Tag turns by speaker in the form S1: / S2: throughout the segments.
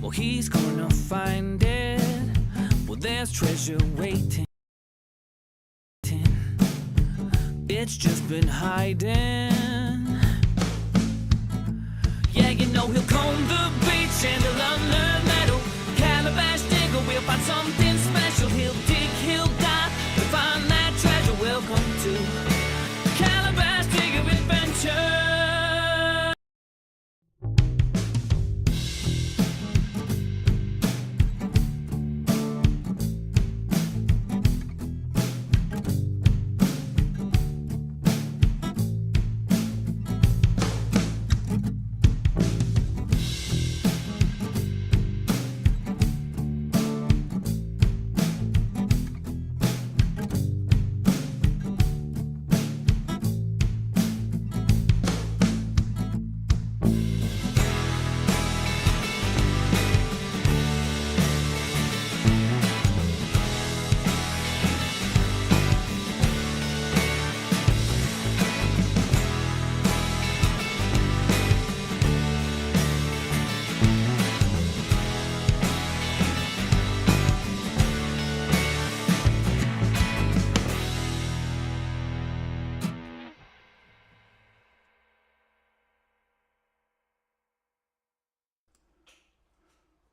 S1: Well, he's gonna find it. Well, there's treasure waiting. It's just been hiding. Yeah, you know he'll comb the beach and he'll unearth metal. Calabash digger will find something special. He'll dig, he'll dive to find that treasure. Welcome to Calabash Digger Adventure.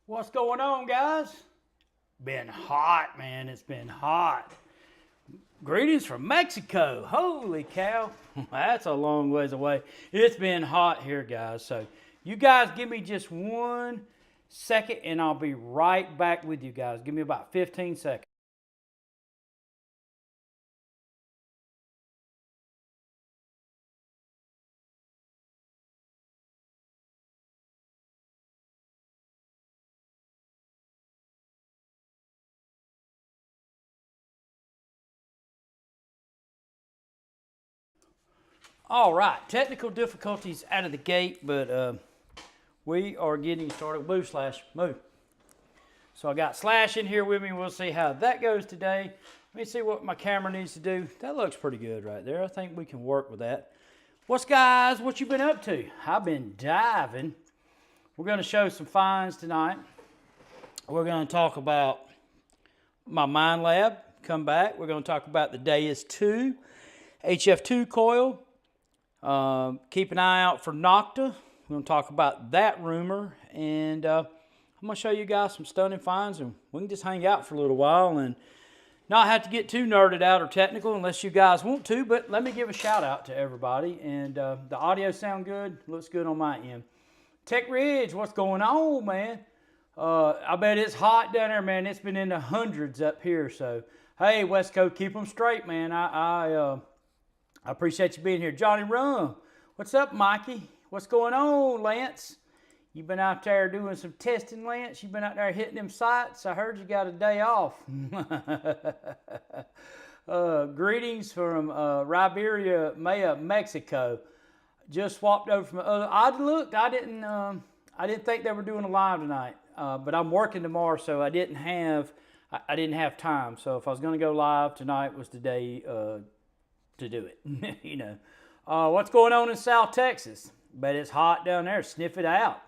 S2: What's going on, guys? Been hot, man. It's been hot. Greetings from Mexico. Holy cow. That's a long ways away. It's been hot here, guys. So you guys give me just 1 second and I'll be right back with you guys. Give me about 15 seconds. All right, technical difficulties out of the gate, but we are getting started. Move, Slash, move. So I got Slash in here with me. We'll see how that goes today. Let me see what my camera needs to do. That looks pretty good right there. I think we can work with that. What you been up to? I've been diving. We're going to show some finds tonight. We're going to talk about my Minelab. Come back. We're going to talk about the Deus 2, HF2 coil. Keep an eye out for Nokta. We're going to talk about that rumor, and I'm going to show you guys some stunning finds, and we can just hang out for a little while and not have to get too nerded out or technical unless you guys want to, but let me give a shout out to everybody, and the audio sound good, looks good on my end. Tech Ridge, what's going on, man? I bet it's hot down there, man. It's been in the hundreds up here, so hey, West Coast, keep them straight, man. I appreciate you being here. Johnny Rum, what's up, Mikey? What's going on, Lance? You been out there doing some testing, Lance? You been out there hitting them sites? I heard you got a day off. Greetings from Riberia Maya, Mexico. Just swapped over from I looked. I didn't think they were doing a live tonight, but I'm working tomorrow, so I didn't have time. So if I was going to go live, tonight was the day to do it. You know, what's going on in South Texas? Bet it's hot down there. Sniff it out.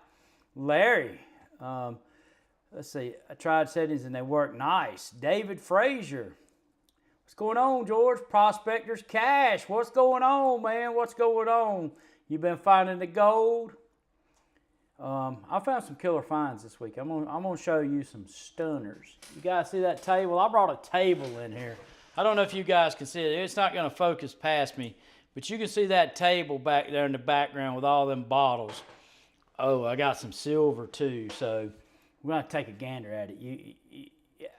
S2: Larry, let's see. I tried settings and they work nice. David Frazier, what's going on, George? Prospectors Cash, what's going on, man? What's going on? You been finding the gold? I found some killer finds this week. I'm gonna show you some stunners. You guys see that table? I brought a table in here. I don't know if you guys can see it. It's not gonna focus past me, but you can see that table back there in the background with all them bottles. Oh, I got some silver too, so we're gonna take a gander at it.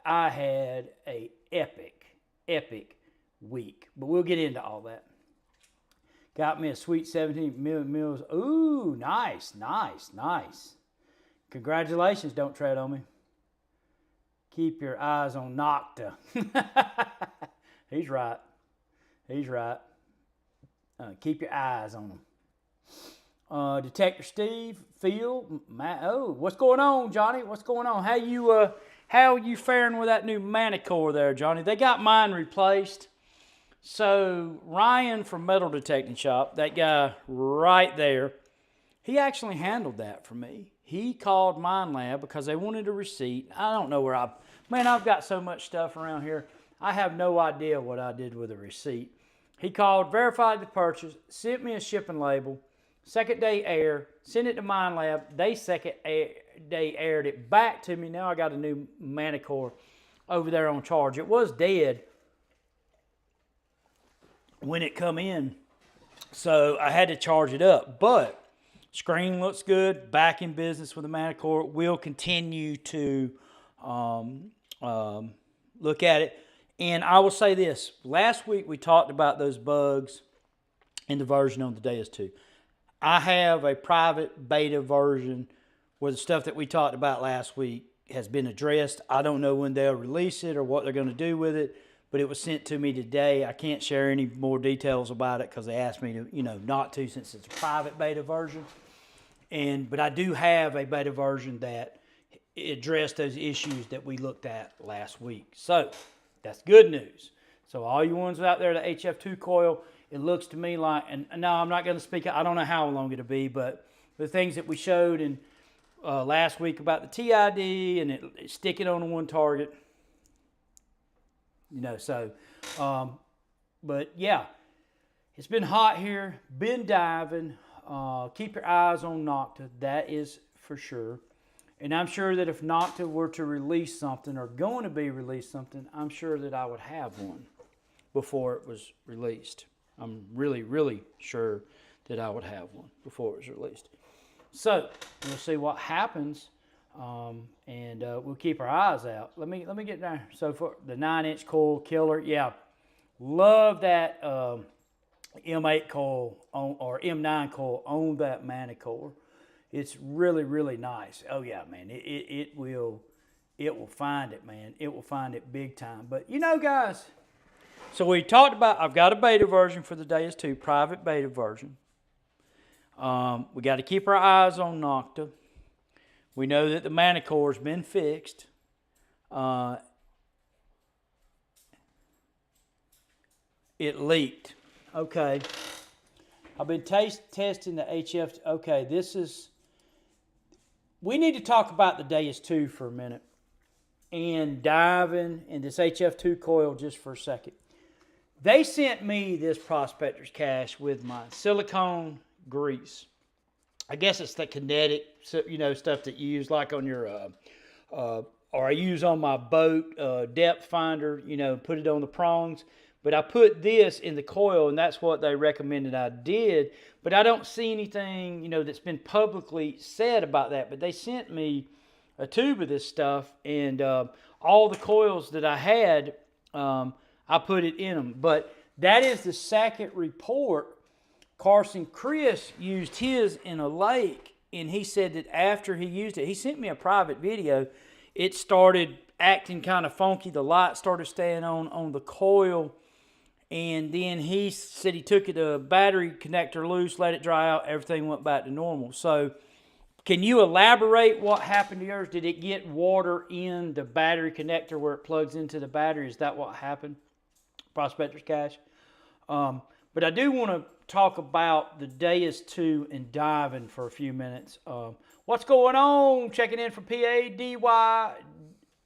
S2: I had a epic week, but we'll get into all that. Got me a sweet 17 mils. Ooh, nice. Congratulations, don't tread on me. Keep your eyes on Nokta. He's right. Keep your eyes on him. Detector Steve, Phil, Matt. Oh, what's going on, Johnny? What's going on? How are you faring with that new Manticore there, Johnny? They got mine replaced. So Ryan from Metal Detecting Shop, that guy right there, He actually handled that for me. He called Minelab because they wanted a receipt. I don't know where I've got so much stuff around here. I have no idea what I did with a receipt. He called, verified the purchase, sent me a shipping label, second day air, sent it to Minelab. They second day aired it back to me. Now I got a new Manticore over there on charge. It was dead when it come in, so I had to charge it up. But screen looks good. Back in business with the Manticore. We'll continue to look at it. And I will say this. Last week we talked about those bugs in the version on the Deus 2. I have a private beta version where the stuff that we talked about last week has been addressed. I don't know when they'll release it or what they're going to do with it, but it was sent to me today. I can't share any more details about it because they asked me to, not to, since it's a private beta version. But I do have a beta version that addressed those issues that we looked at last week. So that's good news. So all you ones out there, the HF2 coil, it looks to me like, and no, I'm not going to speak, I don't know how long it'll be, but the things that we showed in last week about the TID and it sticking on the one target, but yeah, it's been hot here, been diving. Keep your eyes on Nokta, that is for sure. And I'm sure that if Nokta were to release something or going to be released something, I'm sure that I would have one before it was released. I'm really, really sure that I would have one before it was released. So we'll see what happens, and we'll keep our eyes out. Let me get down. So for the 9-inch coil killer, yeah, love that M8 coil or M9 coil on that Manticore. It's really, really nice. Oh yeah, man, it will find it, man. It will find it big time. But guys, so we talked about, I've got a beta version for the Deus 2, private beta version. We got to keep our eyes on Nokta. We know that the Manticore's been fixed. It leaked. Okay. I've been testing the HF. Okay, we need to talk about the Deus 2 for a minute and diving in this HF2 coil just for a second. They sent me this prospector's cache with my silicone grease. I guess it's the kinetic, stuff that you use like on your, or I use on my boat depth finder, put it on the prongs. But I put this in the coil, and that's what they recommended I did. But I don't see anything, that's been publicly said about that. But they sent me a tube of this stuff, and all the coils that I had, I put it in them. But that is the second report. Carson Chris used his in a lake, and he said that after he used it, he sent me a private video. It started acting kind of funky. The light started staying on the coil. And then he said he took the battery connector loose, let it dry out, everything went back to normal. So can you elaborate what happened to yours? Did it get water in the battery connector where it plugs into the battery? Is that what happened? Prospector's cache. But I do want to talk about the Deus 2 and diving for a few minutes. What's going on? Checking in from PADY,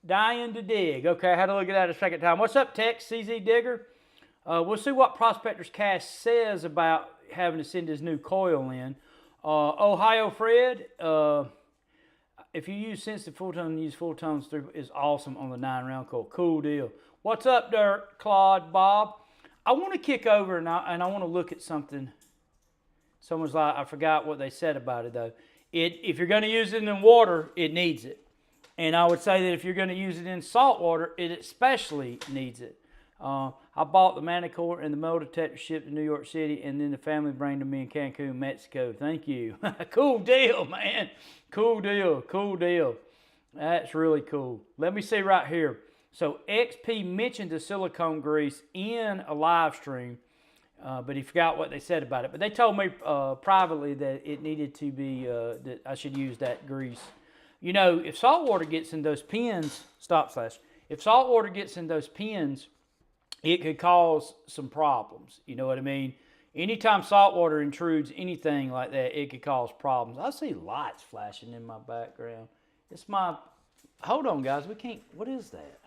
S2: dying to dig. Okay, I had to look at that a second time. What's up, Tex, CZ Digger? We'll see what Prospector's Cache says about having to send his new coil in. Ohio Fred, if you use sensitive full tone, use full tones through is awesome on the 9-round coil. Cool deal. What's up, Dirk, Claude, Bob? I want to kick over and I want to look at something. Someone's like, I forgot what they said about it though. If you're going to use it in water, it needs it. And I would say that if you're going to use it in salt water, it especially needs it. I bought the Manticore and the metal detector shipped to New York City, and then the family brought to me in Cancun, Mexico. Thank you. Cool deal, man. Cool deal. Cool deal. That's really cool. Let me see right here. So XP mentioned the silicone grease in a live stream, but he forgot what they said about it. But they told me privately that it needed to be, that I should use that grease. If salt water gets in those pins, if salt water gets in those pins, it could cause some problems. You know what I mean? Anytime salt water intrudes anything like that, it could cause problems. I see lights flashing in my background. It's my, hold on guys, we can't, what is that?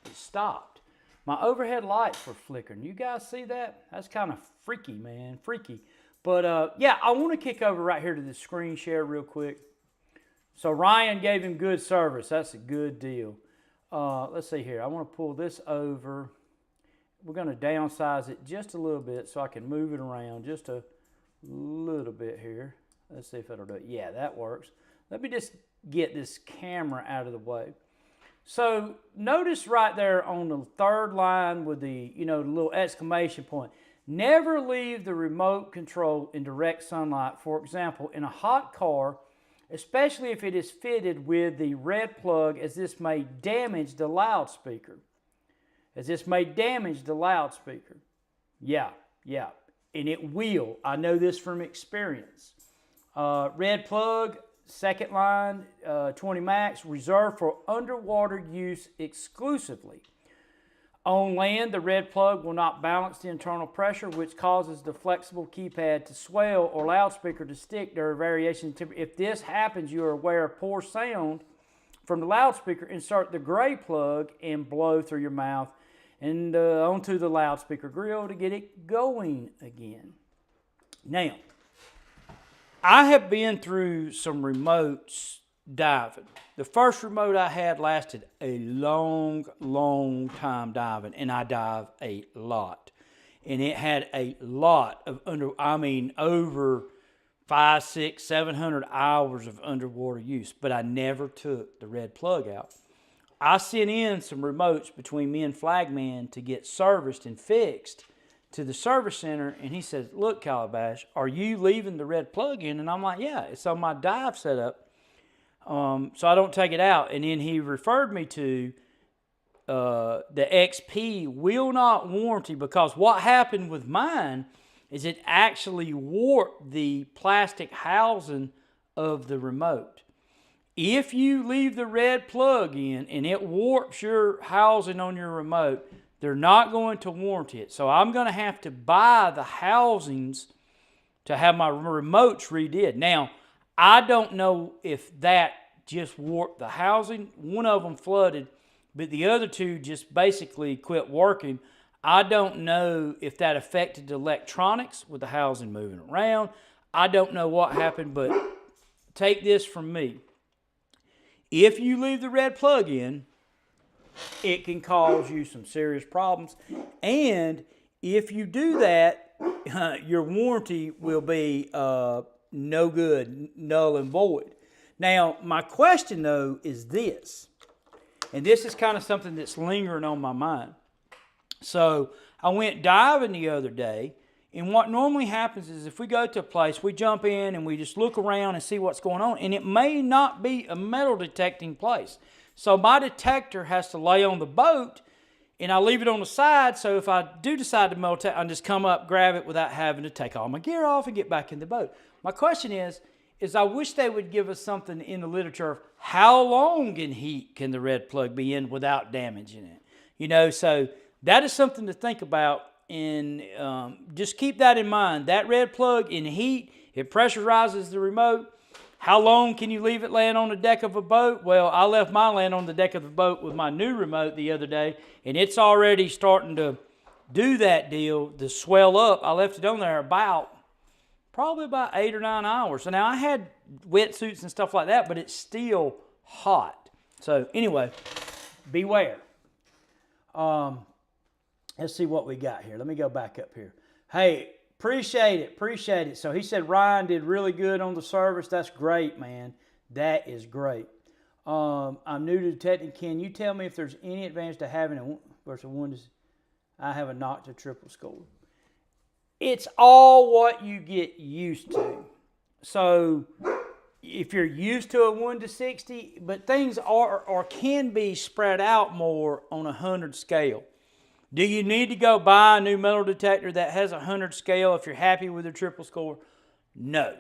S2: It stopped. My overhead lights were flickering. You guys see that? That's kind of freaky, man, freaky. But yeah, I want to kick over right here to the screen share real quick. So Ryan gave him good service. That's a good deal. Let's see here. I want to pull this over. We're going to downsize it just a little bit so I can move it around just a little bit here. Let's see if it'll do it. Yeah, that works. Let me just get this camera out of the way. So notice right there on the third line with the, you know, the little exclamation point. Never leave the remote control in direct sunlight. For example, in a hot car, especially if it is fitted with the red plug, as this may damage the loudspeaker. Yeah, and it will. I know this from experience. Red plug, second line, 20 max, reserved for underwater use exclusively. On land, the red plug will not balance the internal pressure, which causes the flexible keypad to swell or loudspeaker to stick. There are variations in temperature. If this happens, you are aware of poor sound from the loudspeaker. Insert the gray plug and blow through your mouth and onto the loudspeaker grill to get it going again. Now, I have been through some remotes diving. The first remote I had lasted a long time diving, and I dive a lot. And it had a lot of over 500, 600, 700 hours of underwater use, but I never took the red plug out. I sent in some remotes between me and Flagman to get serviced and fixed to the service center, and he says, look, Calabash, are you leaving the red plug in? And I'm like, yeah, it's on my dive setup, so I don't take it out. And then he referred me to the XP will not warranty, because what happened with mine is it actually warped the plastic housing of the remote. If you leave the red plug in and it warps your housing on your remote, they're not going to warranty it. So I'm going to have to buy the housings to have my remotes redid. Now, I don't know if that just warped the housing. One of them flooded, but the other two just basically quit working. I don't know if that affected the electronics with the housing moving around. I don't know what happened, but take this from me. If you leave the red plug in, it can cause you some serious problems. And if you do that, your warranty will be no good, null and void. Now, my question, though, is this. And this is kind of something that's lingering on my mind. So I went diving the other day, and what normally happens is if we go to a place, we jump in and we just look around and see what's going on, and it may not be a metal detecting place. So my detector has to lay on the boat, and I leave it on the side, so if I do decide to metal detect, I can just come up, grab it without having to take all my gear off and get back in the boat. My question is I wish they would give us something in the literature of how long in heat can the red plug be in without damaging it. You know, so that is something to think about, and just keep that in mind. That red plug in heat, it pressurizes the remote. How long can you leave it laying on the deck of a boat? Well, I left mine laying on the deck of the boat with my new remote the other day, and it's already starting to do that deal, to swell up. I left it on there probably about 8 or 9 hours. So now I had wetsuits and stuff like that, but it's still hot. So anyway, beware. Let's see what we got here. Let me go back up here. Hey, appreciate it. So he said Ryan did really good on the service. That's great, man. That is great. I'm new to detecting. Can you tell me if there's any advantage to having a versus one? I have a Nokta triple score. It's all what you get used to. So if you're used to a 1 to 60, but things are or can be spread out more on a 100 scale. Do you need to go buy a new metal detector that has a 100 scale if you're happy with your triple score? No.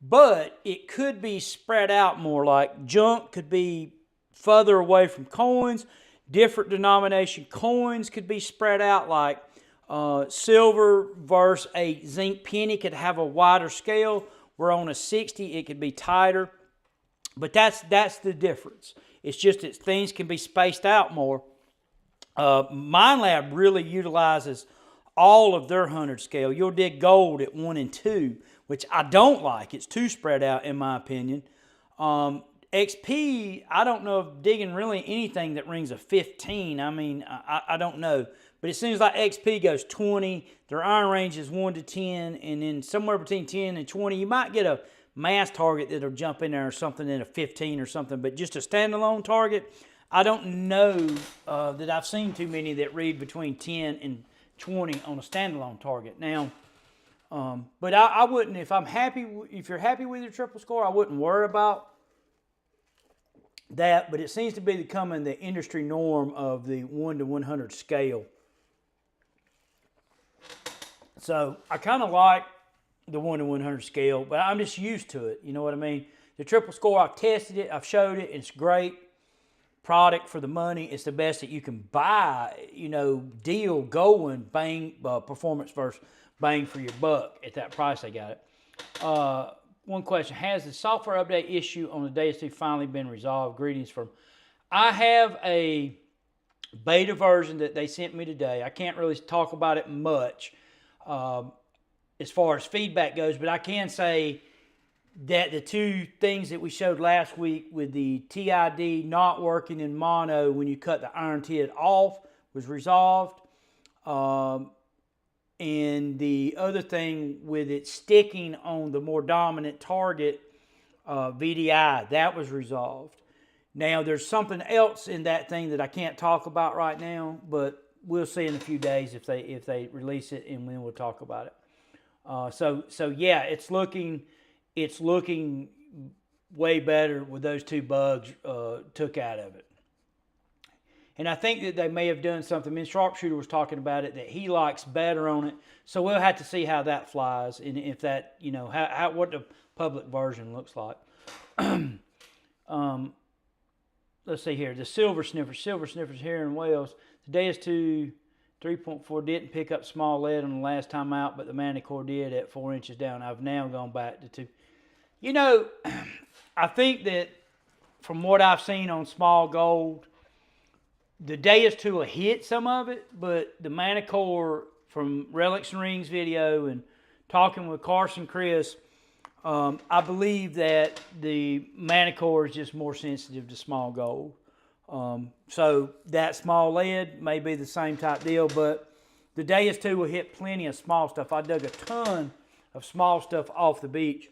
S2: But it could be spread out more, like junk could be further away from coins. Different denomination coins could be spread out, like Silver versus a zinc penny could have a wider scale. We're on a 60, it could be tighter. But that's the difference. It's just that things can be spaced out more. Minelab really utilizes all of their 100 scale. You'll dig gold at 1 and 2, which I don't like. It's too spread out in my opinion. XP, I don't know if digging really anything that rings a 15. I mean, I don't know. But it seems like XP goes 20. Their iron range is 1 to 10. And then somewhere between 10 and 20, you might get a mass target that'll jump in there or something in a 15 or something. But just a standalone target, I don't know that I've seen too many that read between 10 and 20 on a standalone target. Now, but I wouldn't, if you're happy with your triple score, I wouldn't worry about that. But it seems to be becoming the industry norm of the 1 to 100 scale. So I kind of like the 1 to 100 scale, but I'm just used to it. You know what I mean? The triple score, I've tested it, I've showed it, it's great product for the money. It's the best that you can buy, you know, deal going, bang, performance versus bang for your buck at that price they got it. One question, has the software update issue on the Deus 2 finally been resolved? Greetings from, I have a beta version that they sent me today. I can't really talk about it much as far as feedback goes, but I can say that the two things that we showed last week with the TID not working in mono when you cut the iron TID off was resolved. And the other thing with it sticking on the more dominant target, VDI, that was resolved. Now, there's something else in that thing that I can't talk about right now, but we'll see in a few days if they release it, and then we'll talk about it. So yeah, it's looking way better with those two bugs took out of it. And I think that they may have done something. I mean, Sharpshooter was talking about it, that he likes better on it. So we'll have to see how that flies, and if that, you know, what the public version looks like. Let's see here. The silver sniffers here in Wales. The Deus 2 3.4 didn't pick up small lead on the last time out, but the Manticore did at 4 inches down. I've now gone back to 2. You know, I think that from what I've seen on small gold, the Deus 2 will hit some of it, but the Manticore, from Relics and Rings video and talking with Carson Chris, I believe that the Manticore is just more sensitive to small gold. So that small lead may be the same type deal, but the Deus 2 will hit plenty of small stuff. I dug a ton of small stuff off the beach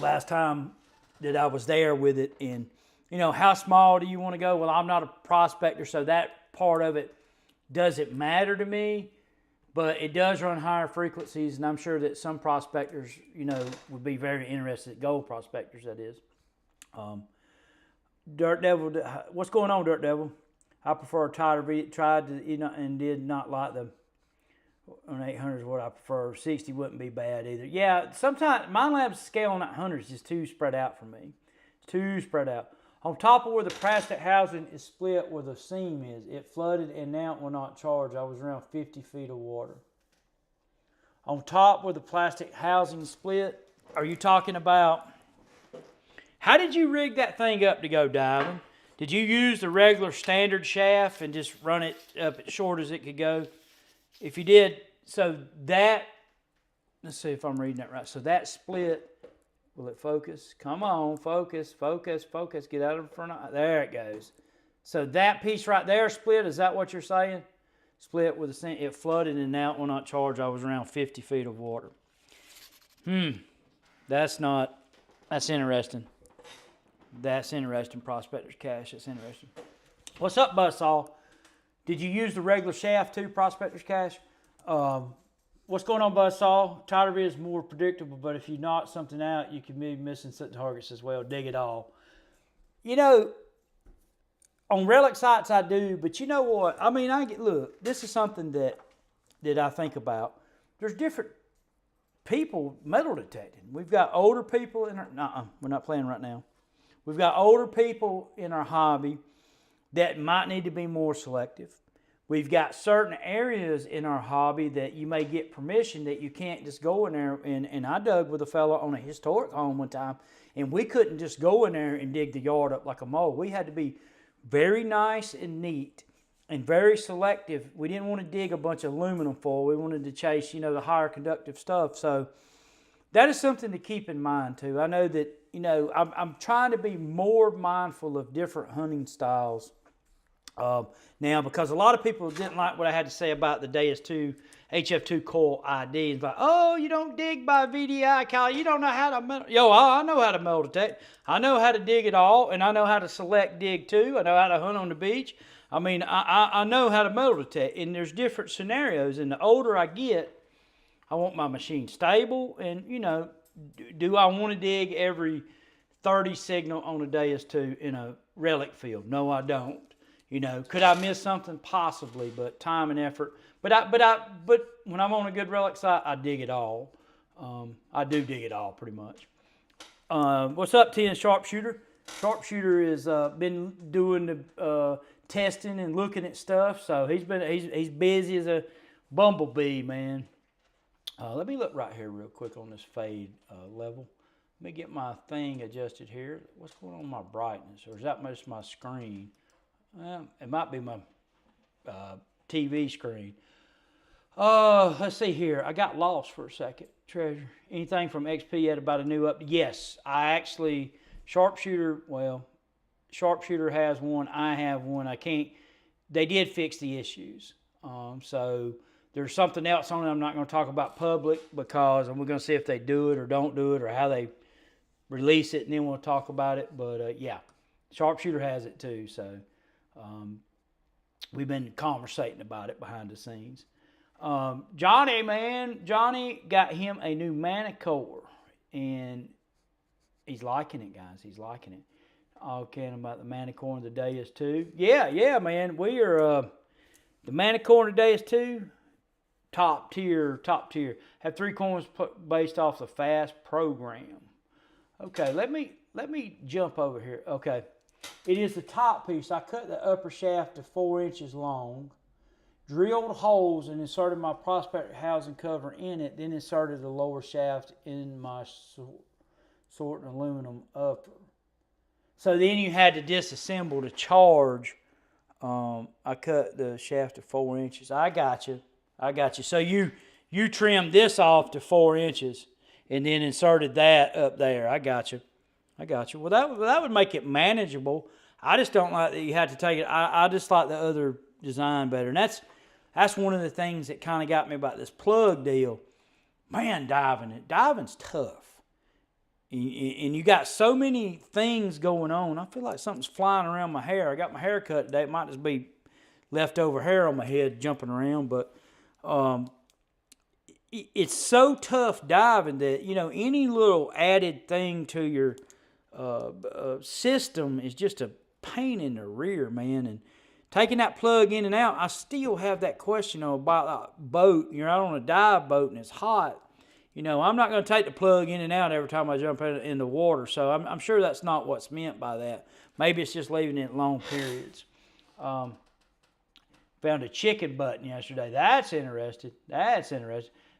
S2: last time that I was there with it. And, you know, how small do you want to go? Well, I'm not a prospector, so that part of it doesn't matter to me, but it does run higher frequencies, and I'm sure that some prospectors, you know, would be very interested, gold prospectors, that is. Dirt Devil, what's going on, Dirt Devil? I prefer tried to, you know, and did not like the on 800 is what I prefer. 60 wouldn't be bad either. Yeah, sometimes Minelab's scale on that 100 is just too spread out for me. It's too spread out. On top of where the plastic housing is split where the seam is, it flooded and now it will not charge. I was around 50 feet of water. On top where the plastic housing is split, are you talking about, how did you rig that thing up to go diving? Did you use the regular standard shaft and just run it up as short as it could go? If you did, so that, let's see if I'm reading that right. So that split, will it focus? Come on, focus, focus, focus. Get out of front of, there it goes. So that piece right there split, is that what you're saying? Split with a, it flooded and now it will not charge. I was around 50 feet of water. That's interesting. That's interesting, Prospector's Cash. That's interesting. What's up, Buzzsaw? Did you use the regular shaft too, Prospector's Cash? What's going on, Buzzsaw? Tighter is more predictable, but if you knock something out, you can be missing some targets as well. Dig it all. You know, on relic sites I do, but you know what? I mean, look, this is something that I think about. There's different people metal detecting. We've got older people in our, we're not playing right now. We've got older people in our hobby that might need to be more selective. we've got certain areas in our hobby that you may get permission that you can't just go in there. And I dug with a fella on a historic home one time, and we couldn't just go in there and dig the yard up like a mole. We had to be very nice and neat and very selective. We didn't want to dig a bunch of aluminum foil. We wanted to chase, the higher conductive stuff. So that is something to keep in mind too. I know that, I'm trying to be more mindful of different hunting styles now, because a lot of people didn't like what I had to say about the Deus 2 HF2 Coil ID. It's like, oh, you don't dig by VDI, Kyle. You don't know how to metal. Yo, I know how to metal detect. I know how to dig it all, and I know how to select dig too. I know how to hunt on the beach. I mean, I know how to metal detect, and there's different scenarios. And the older I get, I want my machine stable, and do I want to dig every 30 signal on a Deus 2 in a relic field? No, I don't. Could I miss something? Possibly, but time and effort. But when I'm on a good relic site, I dig it all. I do dig it all pretty much. What's up, 10 Sharpshooter? Sharpshooter has been doing the testing and looking at stuff, so he's busy as a bumblebee, man. Let me look right here real quick on this fade level. Let me get my thing adjusted here. What's going on with my brightness, or is that just my screen? It might be my TV screen. Let's see here. I got lost for a second. Treasure. Anything from XP yet about a new update? Yes, I actually, Sharpshooter has one. I have one. They did fix the issues. So there's something else on it I'm not going to talk about public, because we're going to see if they do it or don't do it, or how they release it, and then we'll talk about it. But yeah, Sharpshooter has it too. So we've been conversating about it behind the scenes. Johnny got him a new Manticore, and he's liking it, guys. He's liking it. Okay, about the Manticore and the Deus 2. Yeah, man. We are the Manticore and the Deus 2, top tier. Have 3 coins based off the fast program. Okay, let me jump over here. Okay. It is the top piece. I cut the upper shaft to 4 inches long, drilled holes and inserted my prospector housing cover in it, then inserted the lower shaft in my sorting aluminum upper. So then you had to disassemble to charge. I cut the shaft to 4 inches. I got you. So you trimmed this off to 4 inches and then inserted that up there. I got you. Well, that would make it manageable. I just don't like that you had to take it. I just like the other design better. And that's one of the things that kind of got me about this plug deal. Man, diving's tough. And you got so many things going on. I feel like something's flying around my hair. I got my hair cut today. It might just be leftover hair on my head jumping around. But it's so tough diving that, any little added thing to your system is just a pain in the rear, man. And taking that plug in and out, I still have that question about a boat. You're out on a dive boat and it's hot. I'm not going to take the plug in and out every time I jump in the water. So I'm sure that's not what's meant by that. Maybe it's just leaving it long periods. Found a chicken button yesterday. That's interesting.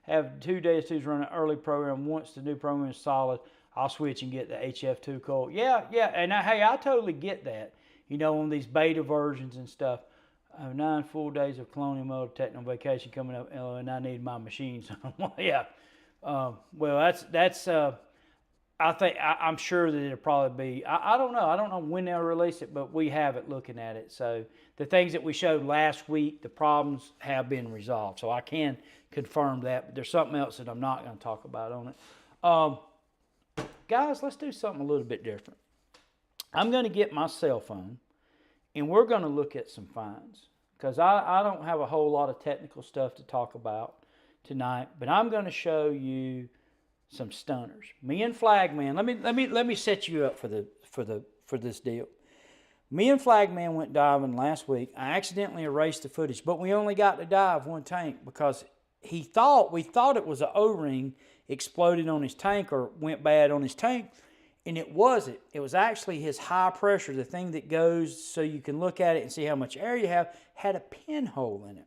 S2: Have 2 Deus 2s running early program. Once the new program is solid, I'll switch and get the HF2 Coil. Yeah, and hey, I totally get that. On these beta versions and stuff. I have 9 full days of colonial mode techno vacation coming up, and I need my machine. So, yeah. Well, that's. I'm sure that it'll probably be. I don't know. I don't know when they'll release it, but we have it looking at it. So the things that we showed last week, the problems have been resolved. So I can confirm that. But there's something else that I'm not going to talk about on it. Guys, let's do something a little bit different. I'm going to get my cell phone, and we're going to look at some finds, because I don't have a whole lot of technical stuff to talk about tonight, but I'm going to show you some stunners. Me and Flagman, let me set you up for this deal. Me and Flagman went diving last week. I accidentally erased the footage, but we only got to dive one tank because we thought it was an O-ring exploded on his tank or went bad on his tank, And it wasn't. It was actually his high pressure, the thing that goes so you can look at it and see how much air you have, had a pinhole in it.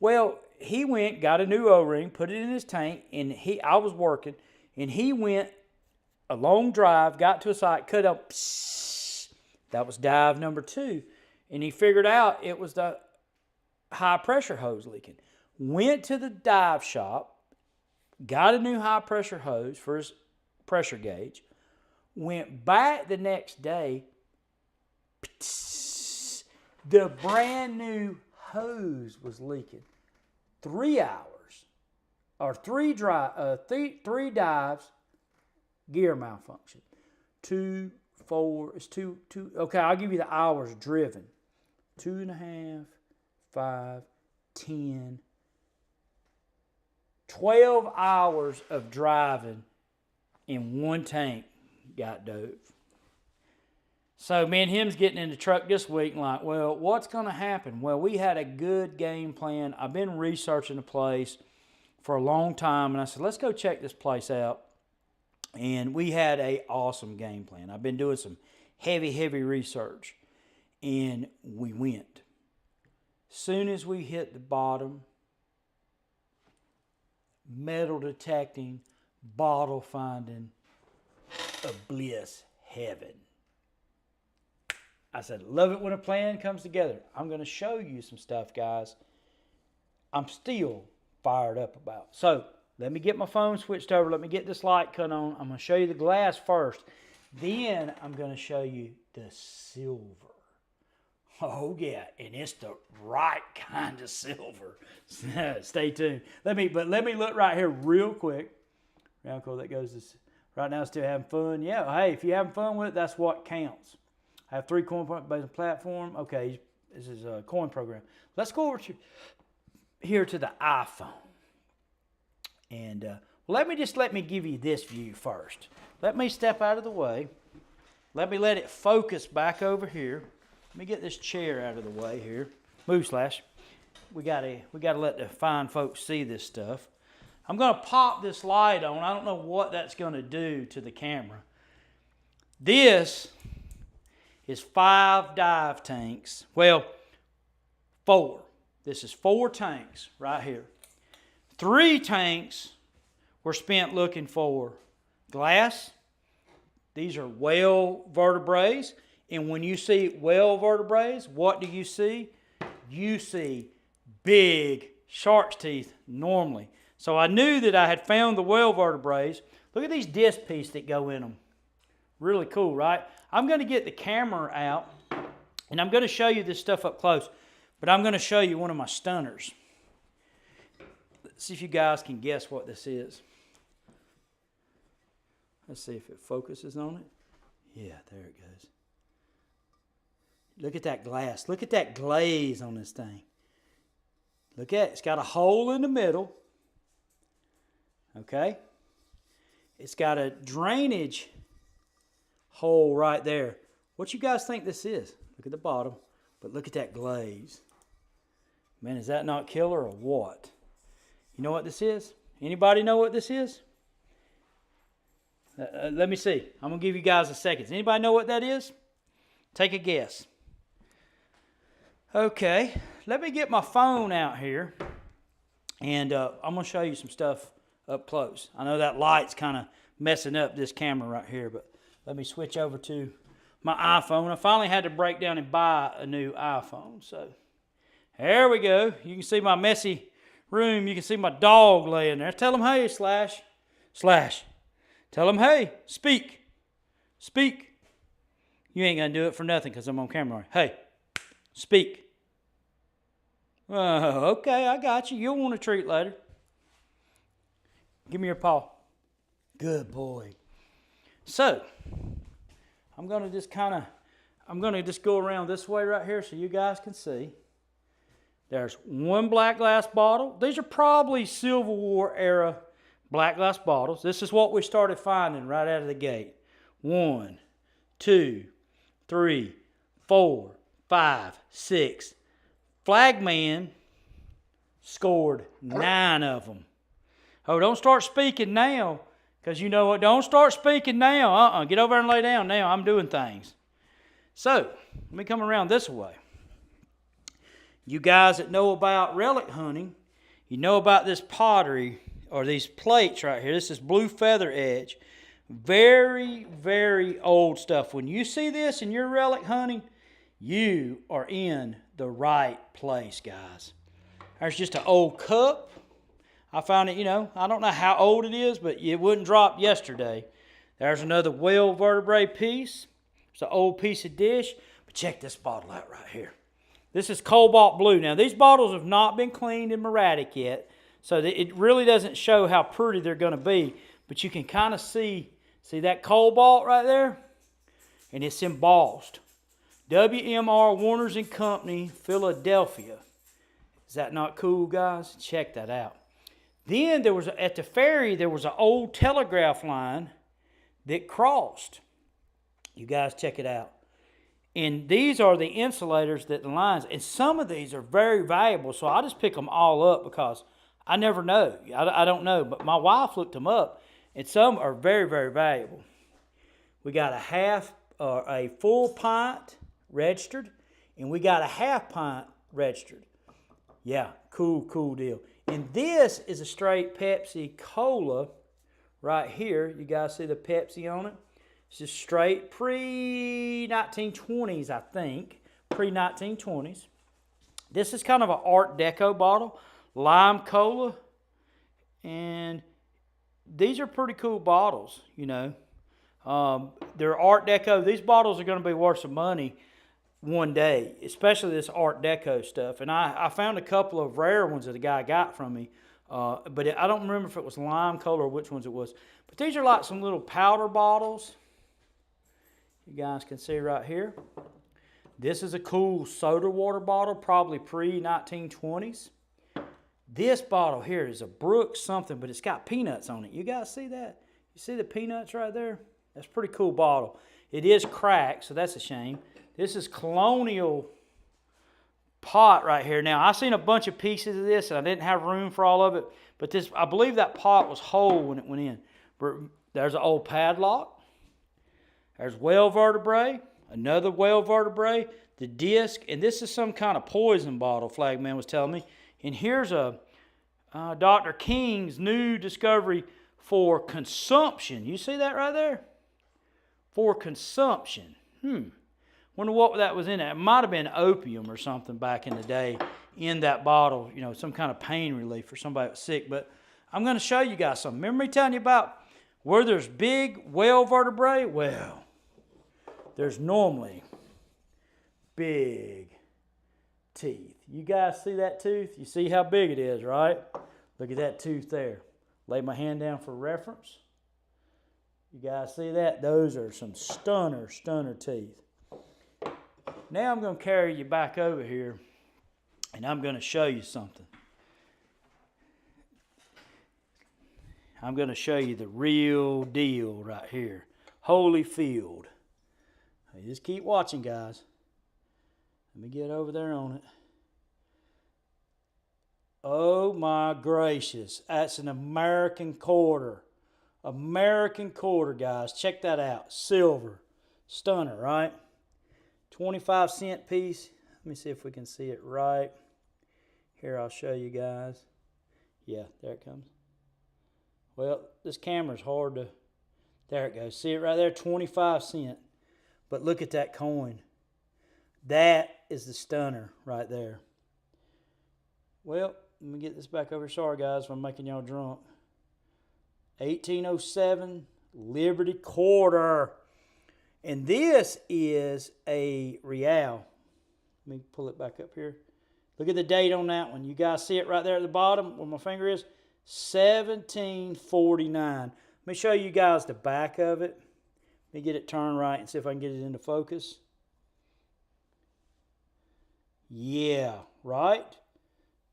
S2: Well, he went, got a new O-ring, put it in his tank, and I was working, and he went a long drive, got to a site, cut up, psst, that was dive number 2. And he figured out it was the high pressure hose leaking. Went to the dive shop, got a new high pressure hose for his pressure gauge, went back the next day, the brand new hose was leaking. 3 hours, or three dives, gear malfunction. 2, 4, it's two, okay, I'll give you the hours driven. 2.5, 5, 10, 12 hours of driving in one tank got dove. So me and him's getting in the truck this week and like, well, what's going to happen? Well, we had a good game plan. I've been researching the place for a long time, and I said, let's go check this place out. And we had an awesome game plan. I've been doing some heavy research, and we went. Soon as we hit the bottom, metal detecting, bottle finding, a bliss heaven. I said, love it when a plan comes together. I'm going to show you some stuff, guys, I'm still fired up about. So let me get my phone switched over. Let me get this light cut on. I'm going to show you the glass first. Then I'm going to show you the silver. Oh, yeah, and it's the right kind of silver. Stay tuned. Let me look right here real quick. Round coil that goes this. Right now, still having fun. Yeah, hey, if you're having fun with it, that's what counts. I have 3 coin based platform. Okay, this is a coin program. Let's go over to here to the iPhone. And let me give you this view first. Let me step out of the way. Let it focus back over here. Let me get this chair out of the way here. Move slash. We gotta let the fine folks see this stuff. I'm gonna pop this light on. I don't know what that's gonna do to the camera. This is 5 dive tanks. Well, 4. This is 4 tanks right here. 3 tanks were spent looking for glass. These are whale vertebrae. And when you see whale vertebrae, what do you see? You see big shark's teeth normally. So I knew that I had found the whale vertebrae. Look at these disc pieces that go in them. Really cool, right? I'm going to get the camera out, and I'm going to show you this stuff up close. But I'm going to show you one of my stunners. Let's see if you guys can guess what this is. Let's see if it focuses on it. Yeah, there it goes. Look at that glass. Look at that glaze on this thing. Look at it. It's got a hole in the middle. Okay? It's got a drainage hole right there. What you guys think this is? Look at the bottom. But look at that glaze. Man, is that not killer or what? You know what this is? Anybody know what this is? Let me see. I'm going to give you guys a second. Does anybody know what that is? Take a guess. Okay. Let me get my phone out here. And I'm going to show you some stuff up close. I know that light's kind of messing up this camera right here, but let me switch over to my iPhone. I finally had to break down and buy a new iPhone. So there we go. You can see my messy room. You can see my dog laying there. Tell him, hey, Slash. Slash. Tell him, hey, speak. Speak. You ain't going to do it for nothing because I'm on camera. Hey, speak. Okay, I got you. You'll want a treat later. Give me your paw. Good boy. So, I'm going to just go around this way right here so you guys can see. There's one black glass bottle. These are probably Civil War era black glass bottles. This is what we started finding right out of the gate. 1, 2, 3, 4, 5, 6. Flagman scored 9 of them. Oh, don't start speaking now, Because you know what? Don't start speaking now. Get over and lay down now. I'm doing things. So, let me come around this way. You guys that know about relic hunting, you know about this pottery or these plates right here. This is blue feather edge. Very, very old stuff. When you see this in your relic hunting, you are in the right place, guys. There's just an old cup. I found it, I don't know how old it is, but it wouldn't drop yesterday. There's another whale vertebrae piece. It's an old piece of dish. But check this bottle out right here. This is cobalt blue. Now, these bottles have not been cleaned in Meratic yet, so it really doesn't show how pretty they're going to be. But you can kind of see that cobalt right there? And it's embossed. WMR Warners and Company, Philadelphia. Is that not cool, guys? Check that out. Then there was, at the ferry, there was an old telegraph line that crossed. You guys check it out. And these are the insulators that the lines, and some of these are very valuable, so I just pick them all up because I never know. I don't know, but my wife looked them up, and some are very, very valuable. We got a full pint registered, and we got a half pint registered. Yeah, cool deal. And this is a straight Pepsi Cola right here. You guys see the Pepsi on it? It's just straight pre-1920s, I think. Pre-1920s. This is kind of an Art Deco bottle. Lime Cola. And these are pretty cool bottles, They're Art Deco. These bottles are going to be worth some money one day, especially this Art Deco stuff. And I found a couple of rare ones that a guy got from me. But I don't remember if it was Lime Cola or which ones it was. But these are like some little powder bottles. You guys can see right here. This is a cool soda water bottle, probably pre-1920s. This bottle here is a Brooks something, but it's got peanuts on it. You guys see that? You see the peanuts right there? That's a pretty cool bottle. It is cracked, so that's a shame. This is Colonial pot right here. Now, I seen a bunch of pieces of this, and I didn't have room for all of it. But this, I believe that pot was whole when it went in. There's an old padlock. There's whale vertebrae, another whale vertebrae, the disc, and this is some kind of poison bottle, Flagman was telling me. And here's a Dr. King's new discovery for consumption. You see that right there? For consumption. Wonder what that was in it. It might have been opium or something back in the day in that bottle, some kind of pain relief for somebody that was sick. But I'm going to show you guys something. Remember me telling you about where there's big whale vertebrae? Well, there's normally big teeth. You guys see that tooth? You see how big it is, right? Look at that tooth there. Lay my hand down for reference. You guys see that? Those are some stunner teeth. Now I'm going to carry you back over here, and I'm going to show you something. I'm going to show you the real deal right here. Holyfield. Just keep watching, guys. Let me get over there on it. Oh my gracious. That's an American quarter. American quarter, guys. Check that out. Silver. Stunner, right? 25-cent piece. Let me see if we can see it right. Here, I'll show you guys. Yeah, there it comes. Well, this camera's hard to... There it goes. See it right there? 25 cents. But look at that coin. That is the stunner right there. Well, let me get this back over. Sorry, guys, if I'm making y'all drunk. 1807 Liberty Quarter. And this is a real. Let me pull it back up here. Look at the date on that one. You guys see it right there at the bottom where my finger is? 1749. Let me show you guys the back of it. Let me get it turned right and see if I can get it into focus. Yeah, right?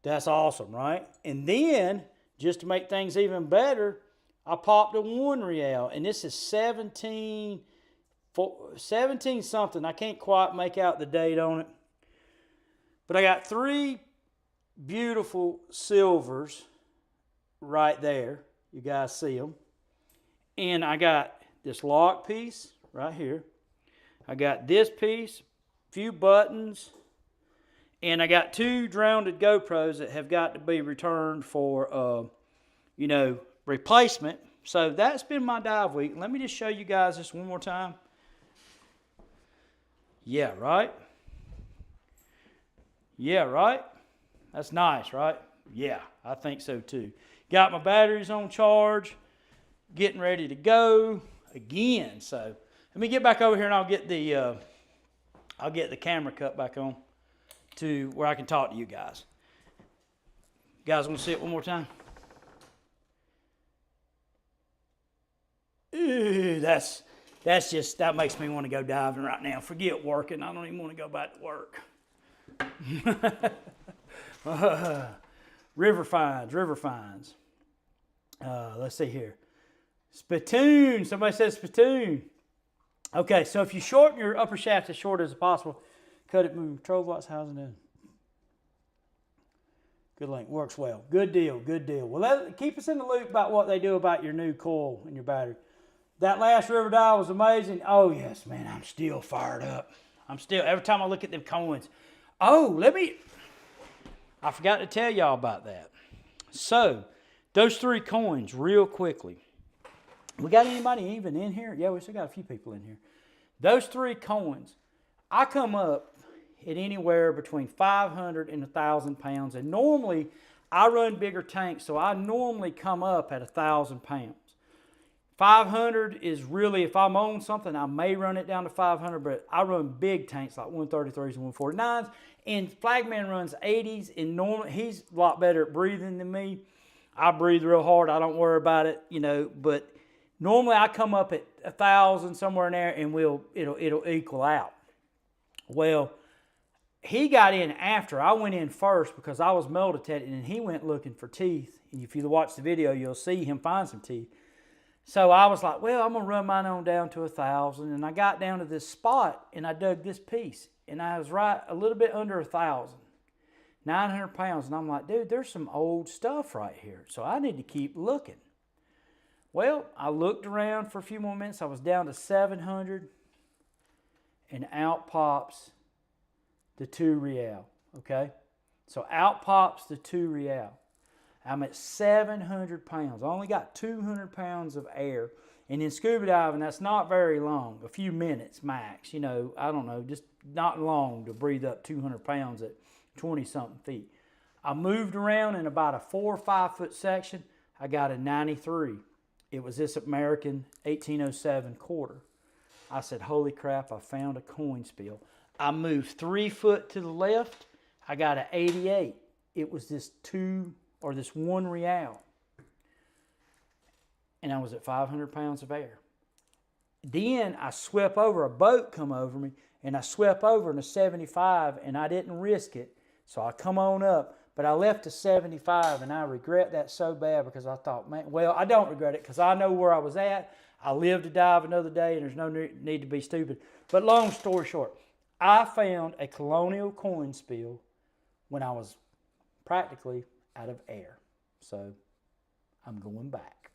S2: That's awesome, right? And then, just to make things even better, I popped a 1 real. And this is 17 something. I can't quite make out the date on it. But I got 3 beautiful silvers right there. You guys see them. And I got this lock piece right here. I got this piece, few buttons, and I got 2 grounded GoPros that have got to be returned for, replacement. So that's been my dive week. Let me just show you guys this one more time. Yeah, right? Yeah, right? That's nice, right? Yeah, I think so too. Got my batteries on charge, getting ready to go again. So let me get back over here and I'll get the camera cut back on to where I can talk to you guys. You guys want to see it one more time? Ooh, that makes me want to go diving right now. Forget working. I don't even want to go back to work. River finds. Let's see here. Spittoon. Somebody says spittoon. Okay, so if you shorten your upper shaft as short as possible, cut it, move, control watts, housing in. Good length, works well. Good deal. Well, keep us in the loop about what they do about your new coil and your battery. That last river dive was amazing. Oh, yes, man, I'm still fired up. Every time I look at them coins. Oh, I forgot to tell y'all about that. So, those 3 coins, real quickly. We got anybody even in here? Yeah, we still got a few people in here. Those 3 coins, I come up at anywhere between 500 and 1,000 pounds. And normally, I run bigger tanks, so I normally come up at 1,000 pounds. 500 is really, if I'm on something, I may run it down to 500, but I run big tanks like 133s and 149s. And Flagman runs 80s, and normally he's a lot better at breathing than me. I breathe real hard. I don't worry about it, but normally I come up at 1,000 somewhere in there, and it'll equal out. Well, he got in after. I went in first because I was metal detecting, and he went looking for teeth. And if you watch the video, you'll see him find some teeth. So I was like, well, I'm going to run mine on down to 1,000. And I got down to this spot, and I dug this piece. And I was right a little bit under 1,000, 900 pounds. And I'm like, dude, there's some old stuff right here. So I need to keep looking. Well, I looked around for a few more minutes. I was down to 700. And out pops the 2 real, okay? So out pops the 2 real. I'm at 700 pounds. I only got 200 pounds of air. And in scuba diving, that's not very long, a few minutes max. I don't know, just not long to breathe up 200 pounds at 20-something feet. I moved around in about a 4 or 5 foot section. I got a 93. It was this American 1807 quarter. I said, holy crap, I found a coin spill. I moved 3 foot to the left. I got an 88. It was this 1 real. And I was at 500 pounds of air. Then I swept over, a boat come over me, and I swept over in a 75, and I didn't risk it. So I come on up, but I left a 75, and I regret that so bad because I thought, man, well, I don't regret it because I know where I was at. I live to dive another day, and there's no need to be stupid. But long story short, I found a colonial coin spill when I was practically out of air. So I'm going back.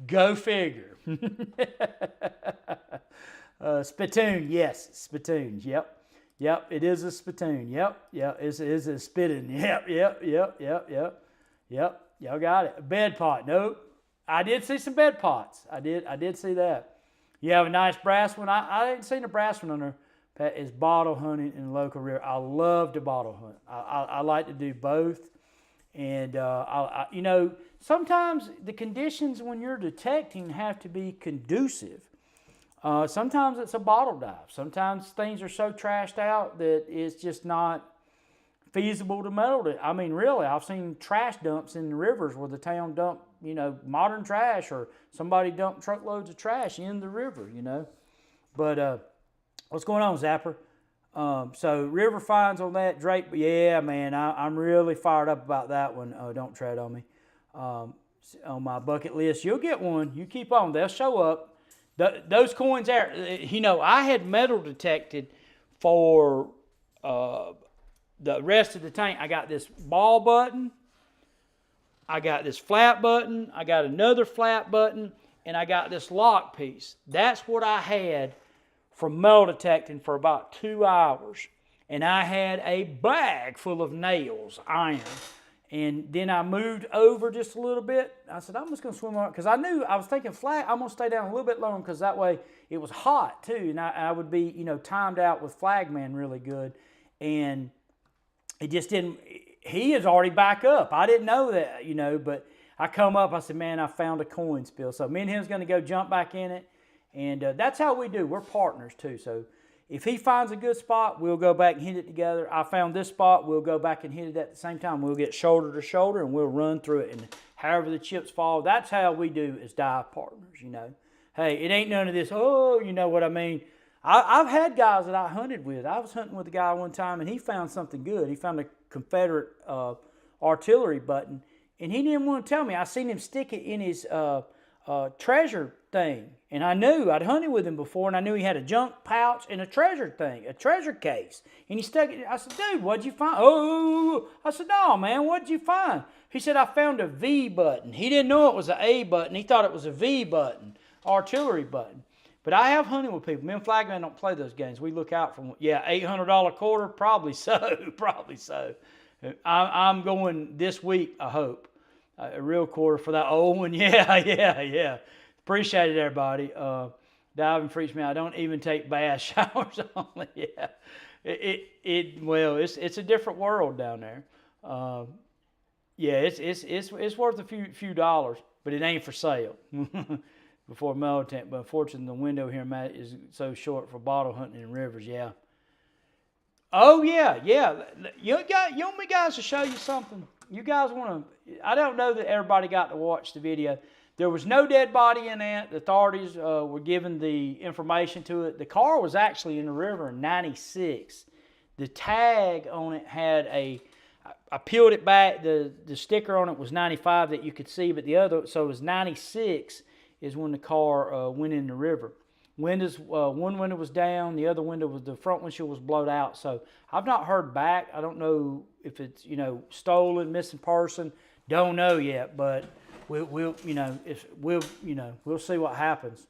S2: Go figure. Spittoon, yes, spittoons. Yep, it is a spittoon. Yep, it is a spittoon. Yep. Y'all got it. A bed pot. Nope. I did see some bed pots. I did see that. You have a nice brass one. I didn't see a brass one on there. That is bottle hunting in the local river. I love to bottle hunt. I like to do both. And, sometimes the conditions when you're detecting have to be conducive. Sometimes it's a bottle dive. Sometimes things are so trashed out that it's just not feasible to metal. I mean, really, I've seen trash dumps in the rivers where the town dumped, modern trash, or somebody dumped truckloads of trash in the river, But what's going on, Zapper? So river finds on that Drake, yeah, man, I'm really fired up about that one. Oh, don't tread on me. On my bucket list, you'll get one. You keep on, they'll show up. Those coins there, I had metal detected for the rest of the tank. I got this ball button, I got this flat button, I got another flat button, and I got this lock piece. That's what I had from metal detecting for about 2 hours. And I had a bag full of nails, iron. And then I moved over just a little bit. I said, I'm just going to swim on it. Because I was thinking flag, I'm going to stay down a little bit longer because that way it was hot too. And I would be, timed out with Flagman really good. And it just didn't, he is already back up. I didn't know that, but I come up, I said, man, I found a coin spill. So me and him's going to go jump back in it. And that's how we do. We're partners too. So if he finds a good spot, we'll go back and hit it together. I found this spot, we'll go back and hit it at the same time. We'll get shoulder to shoulder and we'll run through it. And however the chips fall, that's how we do as dive partners, Hey, it ain't none of this, you know what I mean? I've had guys that I hunted with. I was hunting with a guy one time and he found something good. He found a Confederate artillery button and he didn't want to tell me. I seen him stick it in his treasure thing. And I knew, I'd hunted with him before, and I knew he had a junk pouch and a treasure thing, a treasure case. And he stuck it, I said, dude, what'd you find? Oh, I said, no, man, what'd you find? He said, I found a V button. He didn't know it was an A button. He thought it was a V button, artillery button. But I have hunted with people. Me and Flagman don't play those games. We look out for, $800 quarter, probably so, probably so. I'm going this week, I hope. A real quarter for that old one. Yeah. Appreciate it, everybody. Diving freaks me out. I don't even take bath showers only. Yeah. It's a different world down there. It's worth a few dollars, but it ain't for sale. Before metal tent, but unfortunately the window here, Matt, is so short for bottle hunting in rivers. Yeah. Oh yeah. You want me guys to show you something? You guys want to? I don't know that everybody got to watch the video. There was no dead body in it. The authorities were given the information to it. The car was actually in the river in '96. The tag on it had I peeled it back. The sticker on it was 95 that you could see, but so it was 96 is when the car went in the river. Windows, one window was down, the other window was, the front windshield was blown out. So I've not heard back. I don't know if it's, stolen, missing person. Don't know yet, but we'll see what happens.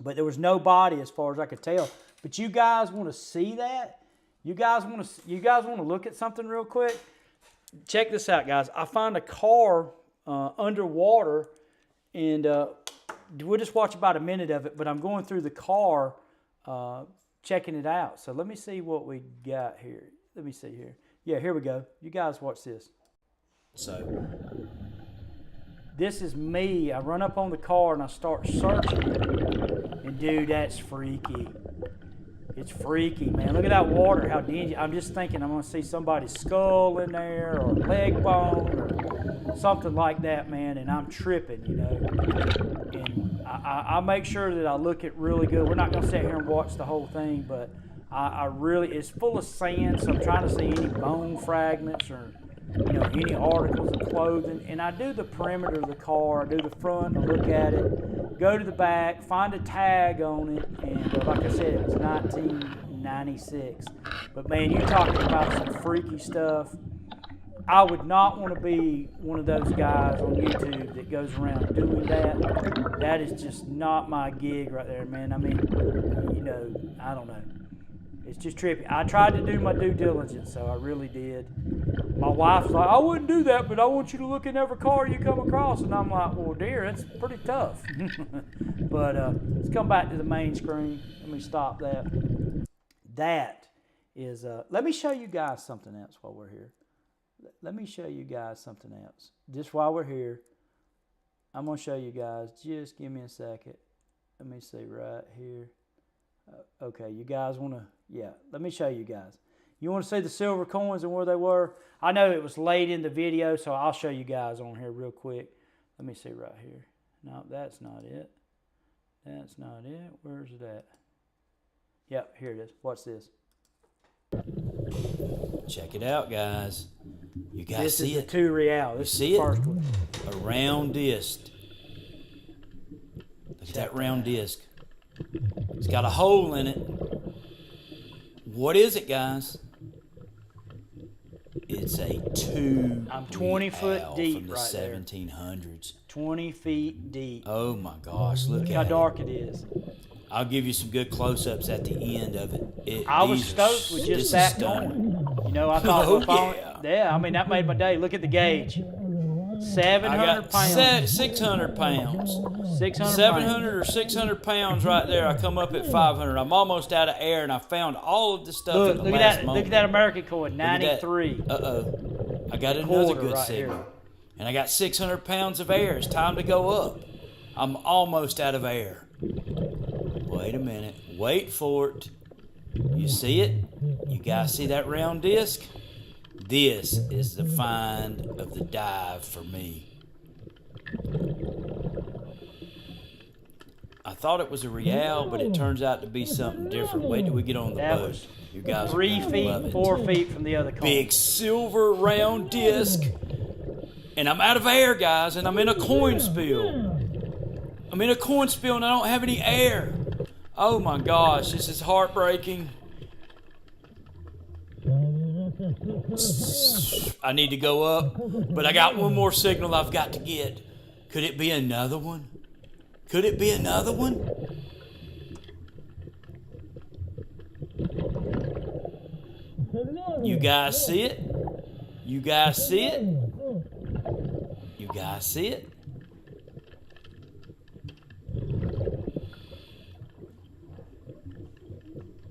S2: But there was no body as far as I could tell. But you guys want to see that? You guys want to look at something real quick? Check this out, guys. I found a car underwater, and we'll just watch about a minute of it, but I'm going through the car checking it out. So let me see what we got here. Let me see here. Yeah, here we go. You guys watch this. So this is me. I run up on the car and I start searching it. And dude, that's freaky. It's freaky, man. Look at that water, how dingy. I'm just thinking I'm going to see somebody's skull in there or leg bone or something like that, man, and I'm tripping, And I make sure that I look at really good. We're not going to sit here and watch the whole thing, but I really, it's full of sand, so I'm trying to see any bone fragments or, any articles of clothing. And I do the perimeter of the car. I do the front, I look at it, go to the back, find a tag on it, and like I said, it was 1996. But man, you're talking about some freaky stuff. I would not want to be one of those guys on YouTube that goes around doing that. That is just not my gig right there, man. I mean, I don't know. It's just trippy. I tried to do my due diligence, so I really did. My wife's like, I wouldn't do that, but I want you to look in every car you come across. And I'm like, well, dear, that's pretty tough. But let's come back to the main screen. Let me stop that. That is, let me show you guys something else while we're here. Let me show you guys something else. Just while we're here, I'm going to show you guys. Just give me a second. Let me see right here. Okay, you guys want to, let me show you guys. You want to see the silver coins and where they were? I know it was late in the video, so I'll show you guys on here real quick. Let me see right here. No, that's not it. That's not it. Where's it at? Yep, here it is. Watch this. Check it out, guys. You guys see it? This is the 2 real. This is the first one. A round disc. Look at that round disc. It's got a hole in it. What is it, guys?
S3: it's a 2
S2: I'm 20 foot
S3: real
S2: deep
S3: from the
S2: right there.
S3: 1700s.
S2: 20 feet deep.
S3: Oh my gosh, look
S2: How
S3: at
S2: dark
S3: it.
S2: it is.
S3: I'll give you some good close-ups at the end of it.
S2: I was stoked with just that coin. You know, I thought,
S3: Oh,
S2: well,
S3: yeah.
S2: I mean, that made my day. Look at the gauge.
S3: I
S2: 700
S3: got
S2: pounds.
S3: 600 pounds.
S2: 600
S3: 700 or 600 pounds right there. I come up at 500. I'm almost out of air, and I found all of the stuff
S2: Look,
S3: at the
S2: look at
S3: last
S2: that.
S3: moment.
S2: Look at that American coin,
S3: Look at that.
S2: 93.
S3: Uh-oh. I got another
S2: Quarter
S3: good
S2: right
S3: signal.
S2: here.
S3: And I got 600 pounds of air. It's time to go up. I'm almost out of air. Wait a minute. Wait for it. You see it? You guys see that round disc? This is the find of the dive for me. I thought it was a real, but it turns out to be something different. Wait till we get on the
S2: That
S3: boat.
S2: was
S3: You guys are
S2: 3
S3: gonna
S2: feet,
S3: love it.
S2: 4 feet from the other coin.
S3: Big silver round disc. And I'm out of air, guys, and I'm in a coin spill. I'm in a coin spill and I don't have any air. Oh my gosh, this is heartbreaking. I need to go up, but I got one more signal I've got to get. Could it be another one? Could it be another one? You guys see it? You guys see it? You guys see it?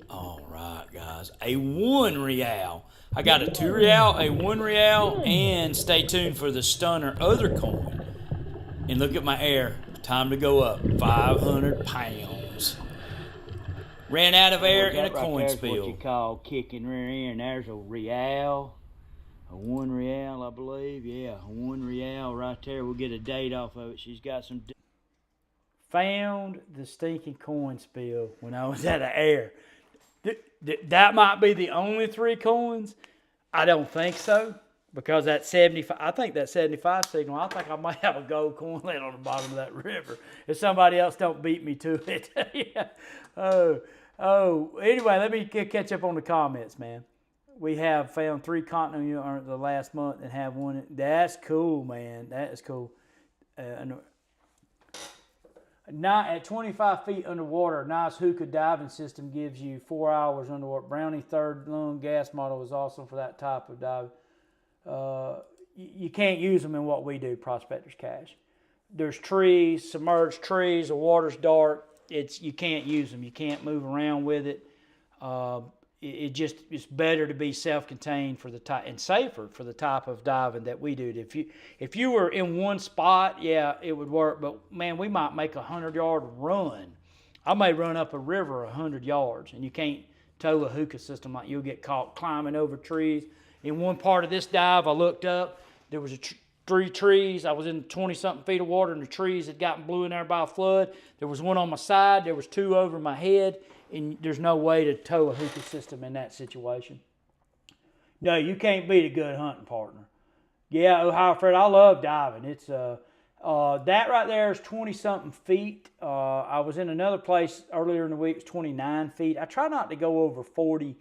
S3: All right, guys. A 1 real. I got a 2 real, a 1 real, and stay tuned for the stunner other coin. And look at my air. Time to go up. 500 pounds. Ran out of air in a coin
S2: That's
S3: spill.
S2: what you call kicking rear end. There's a real. A 1 real, I believe. Yeah, a 1 real right there. We'll get a date off of it. She's got some. Found the stinking coin spill when I was out of air. That might be the only 3 coins. I don't think so. Because that 75, I think that 75 signal, I think I might have a gold coin laying on the bottom of that river. If somebody else don't beat me to it. Yeah. Anyway, let me catch up on the comments, man. We have found 3 continental unicorns the last month and have one. That's cool, man. That is cool. Not at 25 feet underwater, a nice hookah diving system gives you 4 hours underwater. Brownie third lung gas model is awesome for that type of dive. You can't use them in what we do, Prospectors Cache. There's trees, submerged trees, the water's dark. You can't use them. You can't move around with it. It's better to be self-contained for the type and safer for the type of diving that we do. If you were in one spot, yeah, it would work. But man, we might make a 100-yard run. I may run up a river 100 yards, and you can't tow a hookah system like you'll get caught climbing over trees. In one part of this dive, I looked up. There was 3 trees. I was in 20-something feet of water, and the trees had gotten blew in there by a flood. There was one on my side. There was 2 over my head. And there's no way to tow a hookah system in that situation. No, you can't beat a good hunting partner. Yeah, Ohio Fred, I love diving. It's that right there is 20-something feet. I was in another place earlier in the week. It's 29 feet. I try not to go over 40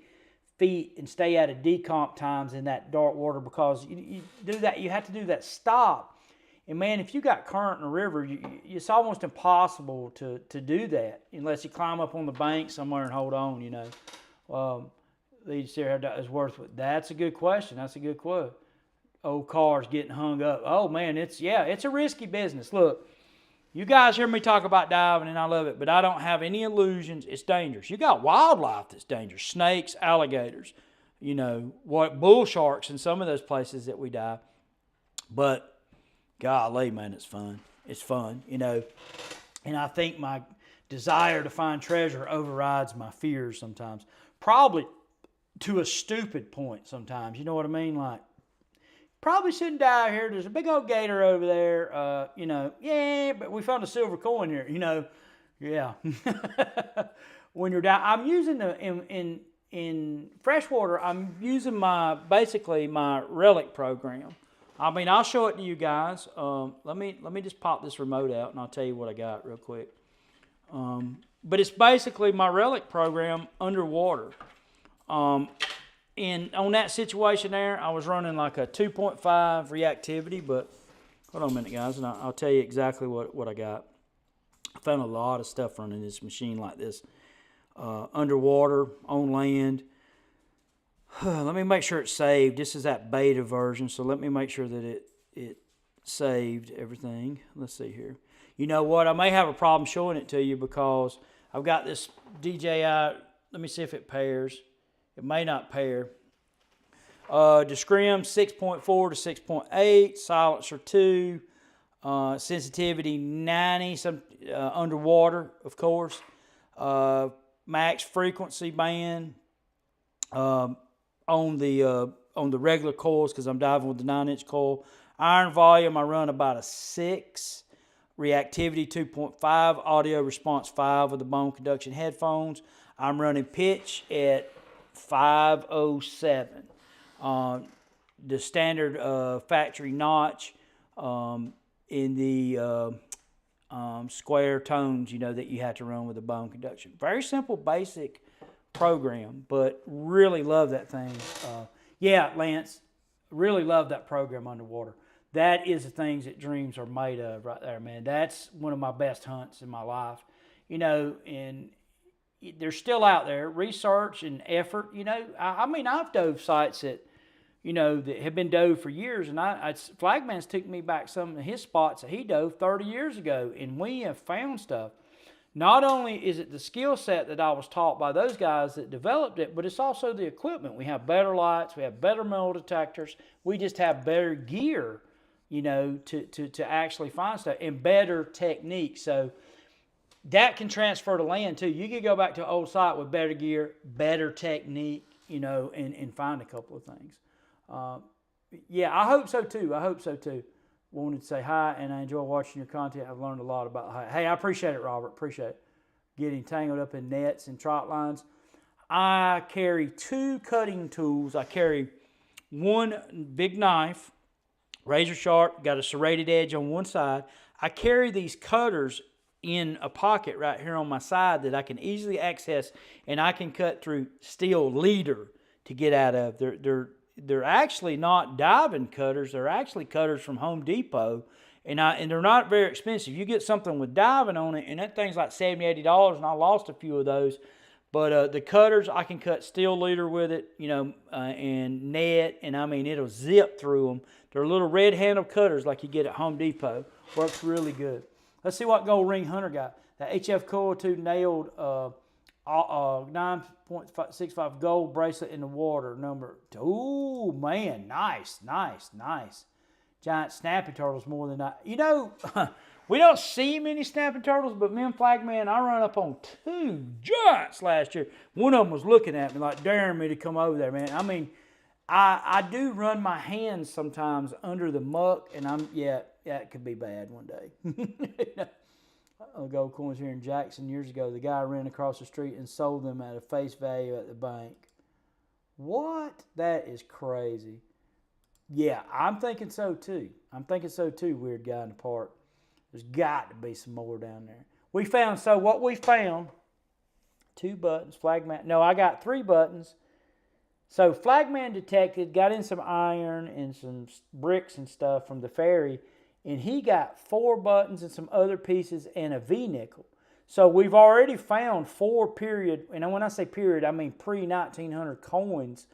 S2: feet and stay out of decomp times in that dark water because you do that. You have to do that stop. And man, if you got current in the river, it's almost impossible to do that unless you climb up on the bank somewhere and hold on, you know. Is worth it. That's a good question. That's a good quote. Old cars getting hung up. Oh man, it's a risky business. Look, you guys hear me talk about diving and I love it, but I don't have any illusions. It's dangerous. You got wildlife that's dangerous. Snakes, alligators, you know, bull sharks in some of those places that we dive. But golly, man, it's fun. It's fun, you know. And I think my desire to find treasure overrides my fears sometimes. Probably to a stupid point sometimes. You know what I mean? Like, probably shouldn't die here. There's a big old gator over there. You know, yeah, but we found a silver coin here. You know, yeah. When you're down, I'm using in freshwater. I'm using basically my relic program. I mean, I'll show it to you guys. Let me just pop this remote out and I'll tell you what I got real quick. But it's basically my relic program underwater. on that situation there, I was running like a 2.5 reactivity, but hold on a minute, guys, and I'll tell you exactly what I got. I found a lot of stuff running this machine like this. Underwater, on land. Let me make sure it's saved. This is that beta version, so let me make sure that it saved everything. Let's see here. You know what? I may have a problem showing it to you because I've got this DJI. Let me see if it pairs. It may not pair. Discrim 6.4 to 6.8, silencer 2, sensitivity 90, some underwater, of course. Max frequency band on the regular coils because I'm diving with the 9-inch coil. Iron volume I run about a 6. Reactivity 2.5. Audio response 5 with the bone conduction headphones. I'm running pitch at 507. The standard factory notch in the square tones, you know, that you have to run with the bone conduction. Very simple, basic program, but really love that thing. Yeah, Lance, really love that program underwater. That is the things that dreams are made of right there, man. That's one of my best hunts in my life. You know, and they're still out there, research and effort. You know, I mean, I've dove sites that, you know, that have been dove for years, and Flagman's took me back some of his spots that he dove 30 years ago, and we have found stuff. Not only is it the skill set that I was taught by those guys that developed it, but it's also the equipment. We have better lights, we have better metal detectors, we just have better gear, you know, to actually find stuff, and better technique. So that can transfer to land too. You can go back to an old site with better gear, better technique, you know, and find a couple of things. Yeah, I hope so too. Wanted to say hi, and I enjoy watching your content. I've learned a lot about hi. Hey, I appreciate it, Robert. Appreciate it. Getting tangled up in nets and trot lines. I carry 2 cutting tools. I carry one big knife, razor sharp, got a serrated edge on one side. I carry these cutters in a pocket right here on my side that I can easily access, and I can cut through steel leader to get out of. They're actually not diving cutters. They're actually cutters from Home Depot, and they're not very expensive. You get something with diving on it, and that thing's like $70, $80, and I lost a few of those. But the cutters, I can cut steel leader with it, you know, and net, and I mean, it'll zip through them. They're little red handle cutters like you get at Home Depot. Works really good. Let's see what Gold Ring Hunter got. That HF Coil 2 nailed 9.65 gold bracelet in the water. Number 2. Ooh, man, nice. Giant snapping turtles more than that. You know, we don't see many snapping turtles, but me and Flagman, I run up on 2 giants last year. One of them was looking at me like daring me to come over there, man. I mean, I do run my hands sometimes under the muck, and it could be bad one day. Gold coins here in Jackson years ago. The guy ran across the street and sold them at a face value at the bank. What? That is crazy. Yeah, I'm thinking so too. Weird guy in the park. There's got to be some more down there. What we found, 2 buttons, Flagman. No, I got 3 buttons. So Flagman detected, got in some iron and some bricks and stuff from the ferry, and he got 4 buttons and some other pieces and a V-nickel. So we've already found 4 period, and when I say period, I mean pre-1900 coins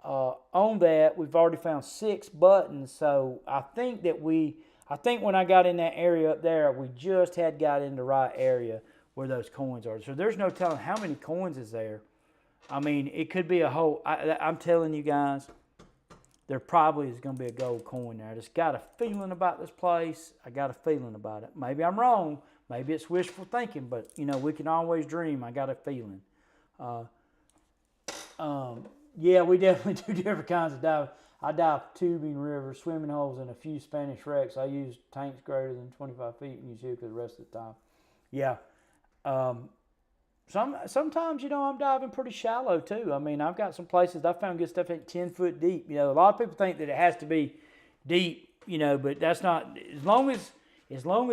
S2: on that. We've already found 6 buttons. So I think when I got in that area up there, we just had got in the right area where those coins are. So there's no telling how many coins is there. I mean, it could be a whole, I'm telling you guys, there probably is going to be a gold coin there. I just got a feeling about this place. I got a feeling about it. Maybe I'm wrong. Maybe it's wishful thinking, but, you know, we can always dream. I got a feeling. Yeah, we definitely do different kinds of diving. I dive tubing rivers, swimming holes, and a few Spanish wrecks. I use tanks greater than 25 feet and use hookah the rest of the time. Yeah. Sometimes, you know, I'm diving pretty shallow too. I mean, I've got some places I found good stuff at 10 foot deep. You know, a lot of people think that it has to be deep, you know, but that's not, as long as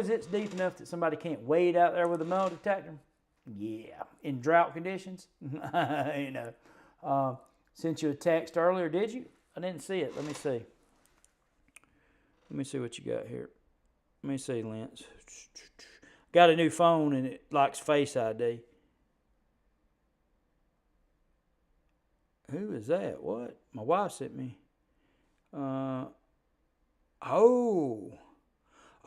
S2: it's deep enough that somebody can't wade out there with a metal detector. Yeah, in drought conditions, you know. sent you a text earlier, did you? I didn't see it. Let me see. Let me see what you got here. Let me see, Lance. Got a new phone and it likes Face ID. Who is that? What? My wife sent me.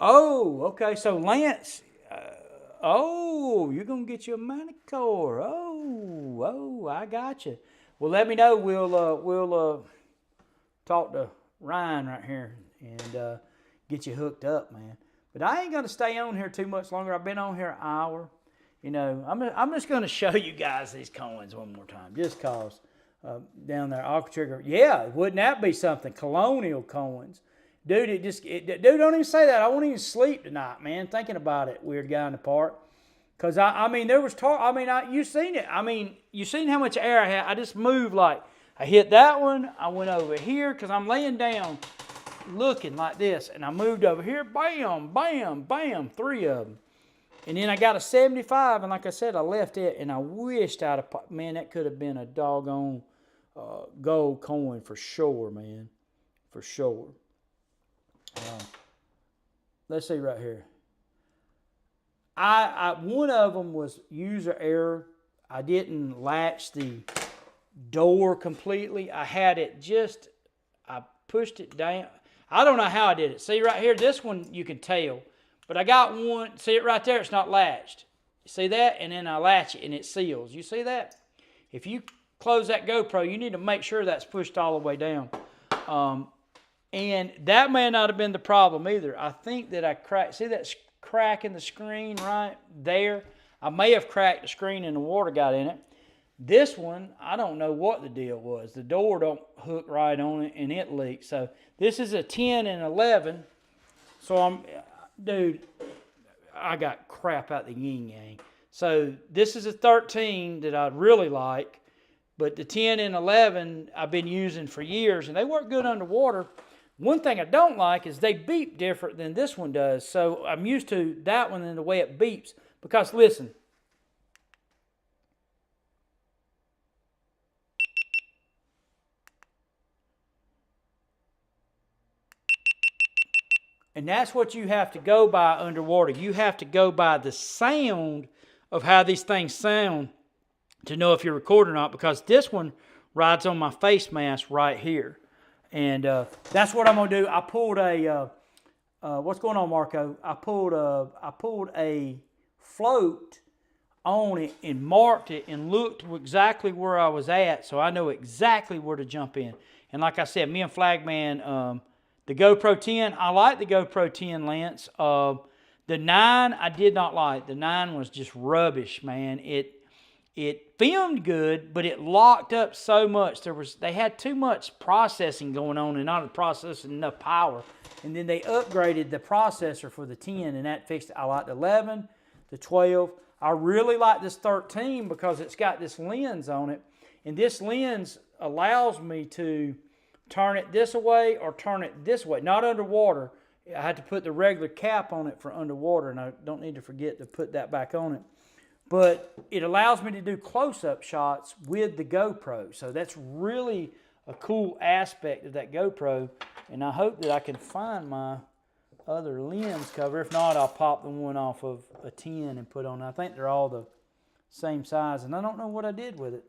S2: Okay. So Lance, you're gonna get you a Manticore. I got you. Well, let me know. We'll talk to Ryan right here and get you hooked up, man. But I ain't gonna stay on here too much longer. I've been on here an hour. You know, I'm just gonna show you guys these coins one more time, just cause. Down there, Aqua Trigger. Yeah, wouldn't that be something? Colonial coins. Dude, dude, don't even say that. I won't even sleep tonight, man, thinking about it, weird guy in the park. Because, I mean, there was talk. I mean, you seen it. I mean, you seen how much air I had. I just moved like, I hit that one. I went over here because I'm laying down looking like this. And I moved over here. Bam, bam, bam, 3 of them. And then I got a 75. And like I said, I left it. And I wished I'd have, man, that could have been a doggone gold coin for sure, man. For sure. Let's see right here. One of them was user error. I didn't latch the door completely. I had it just, I pushed it down. I don't know how I did it. See right here, this one you can tell. But I got one, see it right there, it's not latched. You see that? And then I latch it and it seals. You see that? If you close that GoPro, you need to make sure that's pushed all the way down. And that may not have been the problem either. I think that I cracked, see that crack in the screen right there? I may have cracked the screen and the water got in it. This one, I don't know what the deal was. The door don't hook right on it and it leaks. So this is a 10 and 11. So dude, I got crap out the yin yang. So this is a 13 that I really like. But the 10 and 11 I've been using for years and they work good underwater. One thing I don't like is they beep different than this one does. So I'm used to that one and the way it beeps. Because listen. And that's what you have to go by underwater. You have to go by the sound of how these things sound to know if you're recording or not. Because this one rides on my face mask right here. And that's what I'm going to do. I pulled a, what's going on, Marco? I pulled a float on it and marked it and looked exactly where I was at, so I know exactly where to jump in. And like I said, me and Flagman, the GoPro 10, I like the GoPro 10, Lance. The 9, I did not like. The 9 was just rubbish, man. It filmed good, but it locked up so much. They had too much processing going on and not processing enough power. And then they upgraded the processor for the 10, and that fixed it. I like the 11, the 12. I really like this 13 because it's got this lens on it. And this lens allows me to turn it this way or turn it this way. Not underwater. I had to put the regular cap on it for underwater, and I don't need to forget to put that back on it. But it allows me to do close-up shots with the GoPro. So that's really a cool aspect of that GoPro. And I hope that I can find my other lens cover. If not, I'll pop the one off of a 10 and put on. I think they're all the same size. And I don't know what I did with it.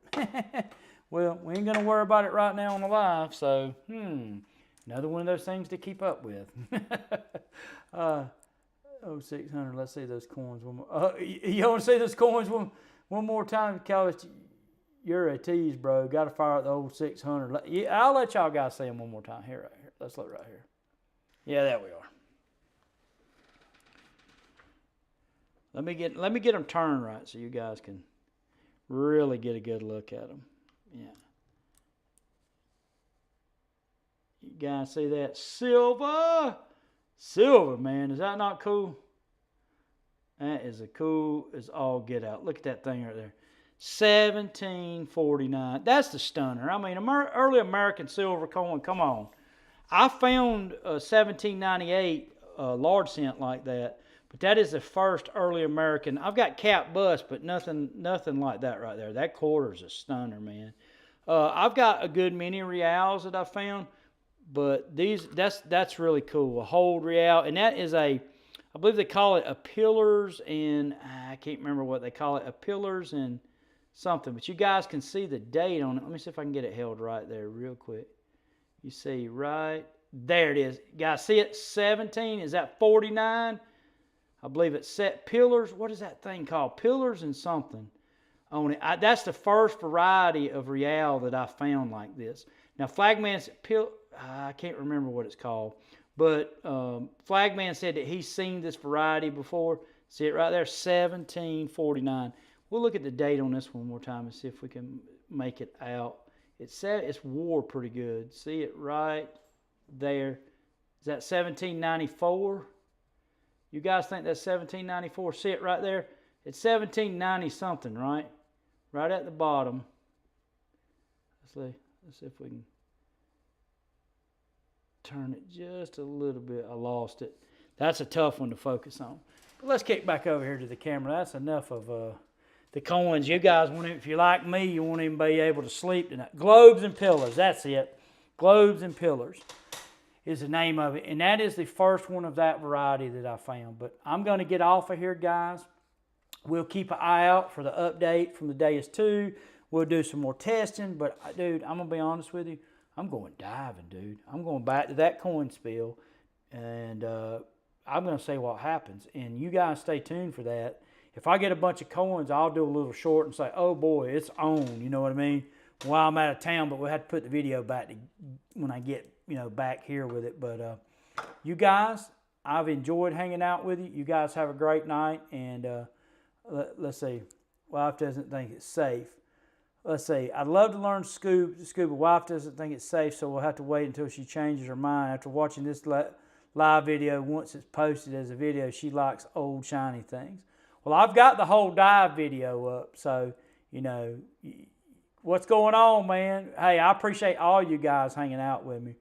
S2: Well, we ain't going to worry about it right now on the live. So, another one of those things to keep up with. 600. Let's see those coins one more. You want to see those coins one more time? Callis, you're a tease, bro. Got to fire out the old 600. Yeah, I'll let y'all guys see them one more time. Here, right here. Let's look right here. Yeah, there we are. Let me get them turned right so you guys can really get a good look at them. Yeah. You guys see that? Silver! Silver, man. Is that not cool? That is a cool as all get out. Look at that thing right there. 1749. That's the stunner. I mean, early American silver coin. Come on. I found a 1798 large cent like that. But that is the first early American. I've got cap bust, but nothing like that right there. That quarter is a stunner, man. I've got a good many reals that I found, but that's really cool. A hold real, and that is I believe they call it a pillars, and I can't remember what they call it, a pillars and something. But you guys can see the date on it. Let me see if I can get it held right there real quick. You see right there it is. Guys, see it? 17. Is that 49? I believe it's set pillars. What is that thing called? Pillars and something on it. That's the first variety of real that I found like this. Now, Flagman's I can't remember what it's called, but Flagman said that he's seen this variety before. See it right there, 1749. We'll look at the date on this one more time and see if we can make it out. It said it's wore pretty good. See it right there. Is that 1794? You guys think that's 1794? See it right there? It's 1790 something, right? Right at the bottom. Let's see if we can turn it just a little bit. I lost it. That's a tough one to focus on. But let's kick back over here to the camera. That's enough of the coins. You guys want to, if you're like me, you won't even be able to sleep tonight. Globes and Pillars. That's it. Globes and Pillars is the name of it. And that is the first one of that variety that I found. But I'm going to get off of here, guys. We'll keep an eye out for the update from the Deus 2. We'll do some more testing. But, dude, I'm going to be honest with you. I'm going diving, dude. I'm going back to that coin spill. And I'm going to see what happens. And you guys stay tuned for that. If I get a bunch of coins, I'll do a little short and say, oh, boy, it's on. You know what I mean? While I'm out of town, but we'll have to put the video back when I get, back here with it. But you guys, I've enjoyed hanging out with you. You guys have a great night. And let's see. Wife doesn't think it's safe. Let's see. I'd love to learn scuba. Wife doesn't think it's safe, so we'll have to wait until she changes her mind. After watching this live video, once it's posted as a video, she likes old shiny things. Well, I've got the whole dive video up, so, what's going on, man? Hey, I appreciate all you guys hanging out with me.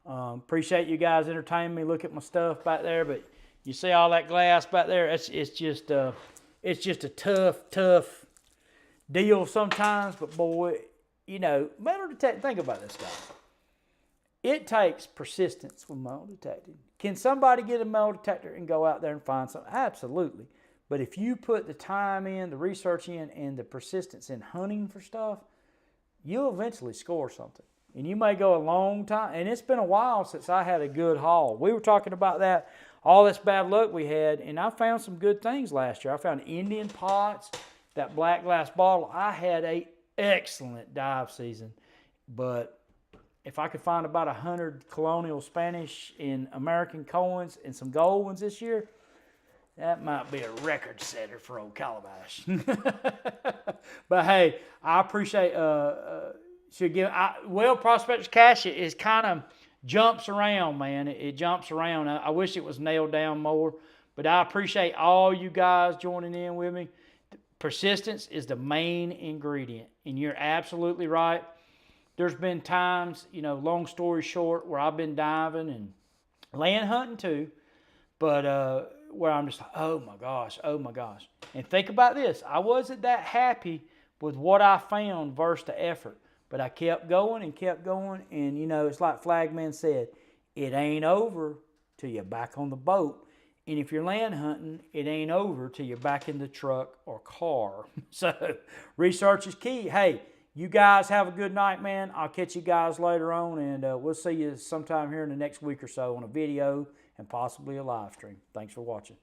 S2: Appreciate you guys entertaining me. Look at my stuff back there, but you see all that glass back there? It's just a tough deal sometimes. But boy, metal detecting. Think about this, guys. It takes persistence with metal detecting. Can somebody get a metal detector and go out there and find something? Absolutely. But if you put the time in, the research in, and the persistence in hunting for stuff, you'll eventually score something. And you may go a long time. And it's been a while since I had a good haul. We were talking about that, all this bad luck we had, and I found some good things last year. I found Indian pots, that black glass bottle. I had an excellent dive season. But if I could find about 100 colonial Spanish and American coins and some gold ones this year, that might be a record setter for old Calabash. But hey, I appreciate Prospector's Cache is kind of jumps around, man. It jumps around. I wish it was nailed down more, but I appreciate all you guys joining in with me. Persistence is the main ingredient, and you're absolutely right. There's been times, long story short, where I've been diving and land hunting too, but where I'm just like, oh my gosh. And think about this. I wasn't that happy with what I found versus the effort. But I kept going, and it's like Flagman said, it ain't over till you're back on the boat. And if you're land hunting, it ain't over till you're back in the truck or car. So research is key. Hey, you guys have a good night, man. I'll catch you guys later on, and we'll see you sometime here in the next week or so on a video and possibly a live stream. Thanks for watching.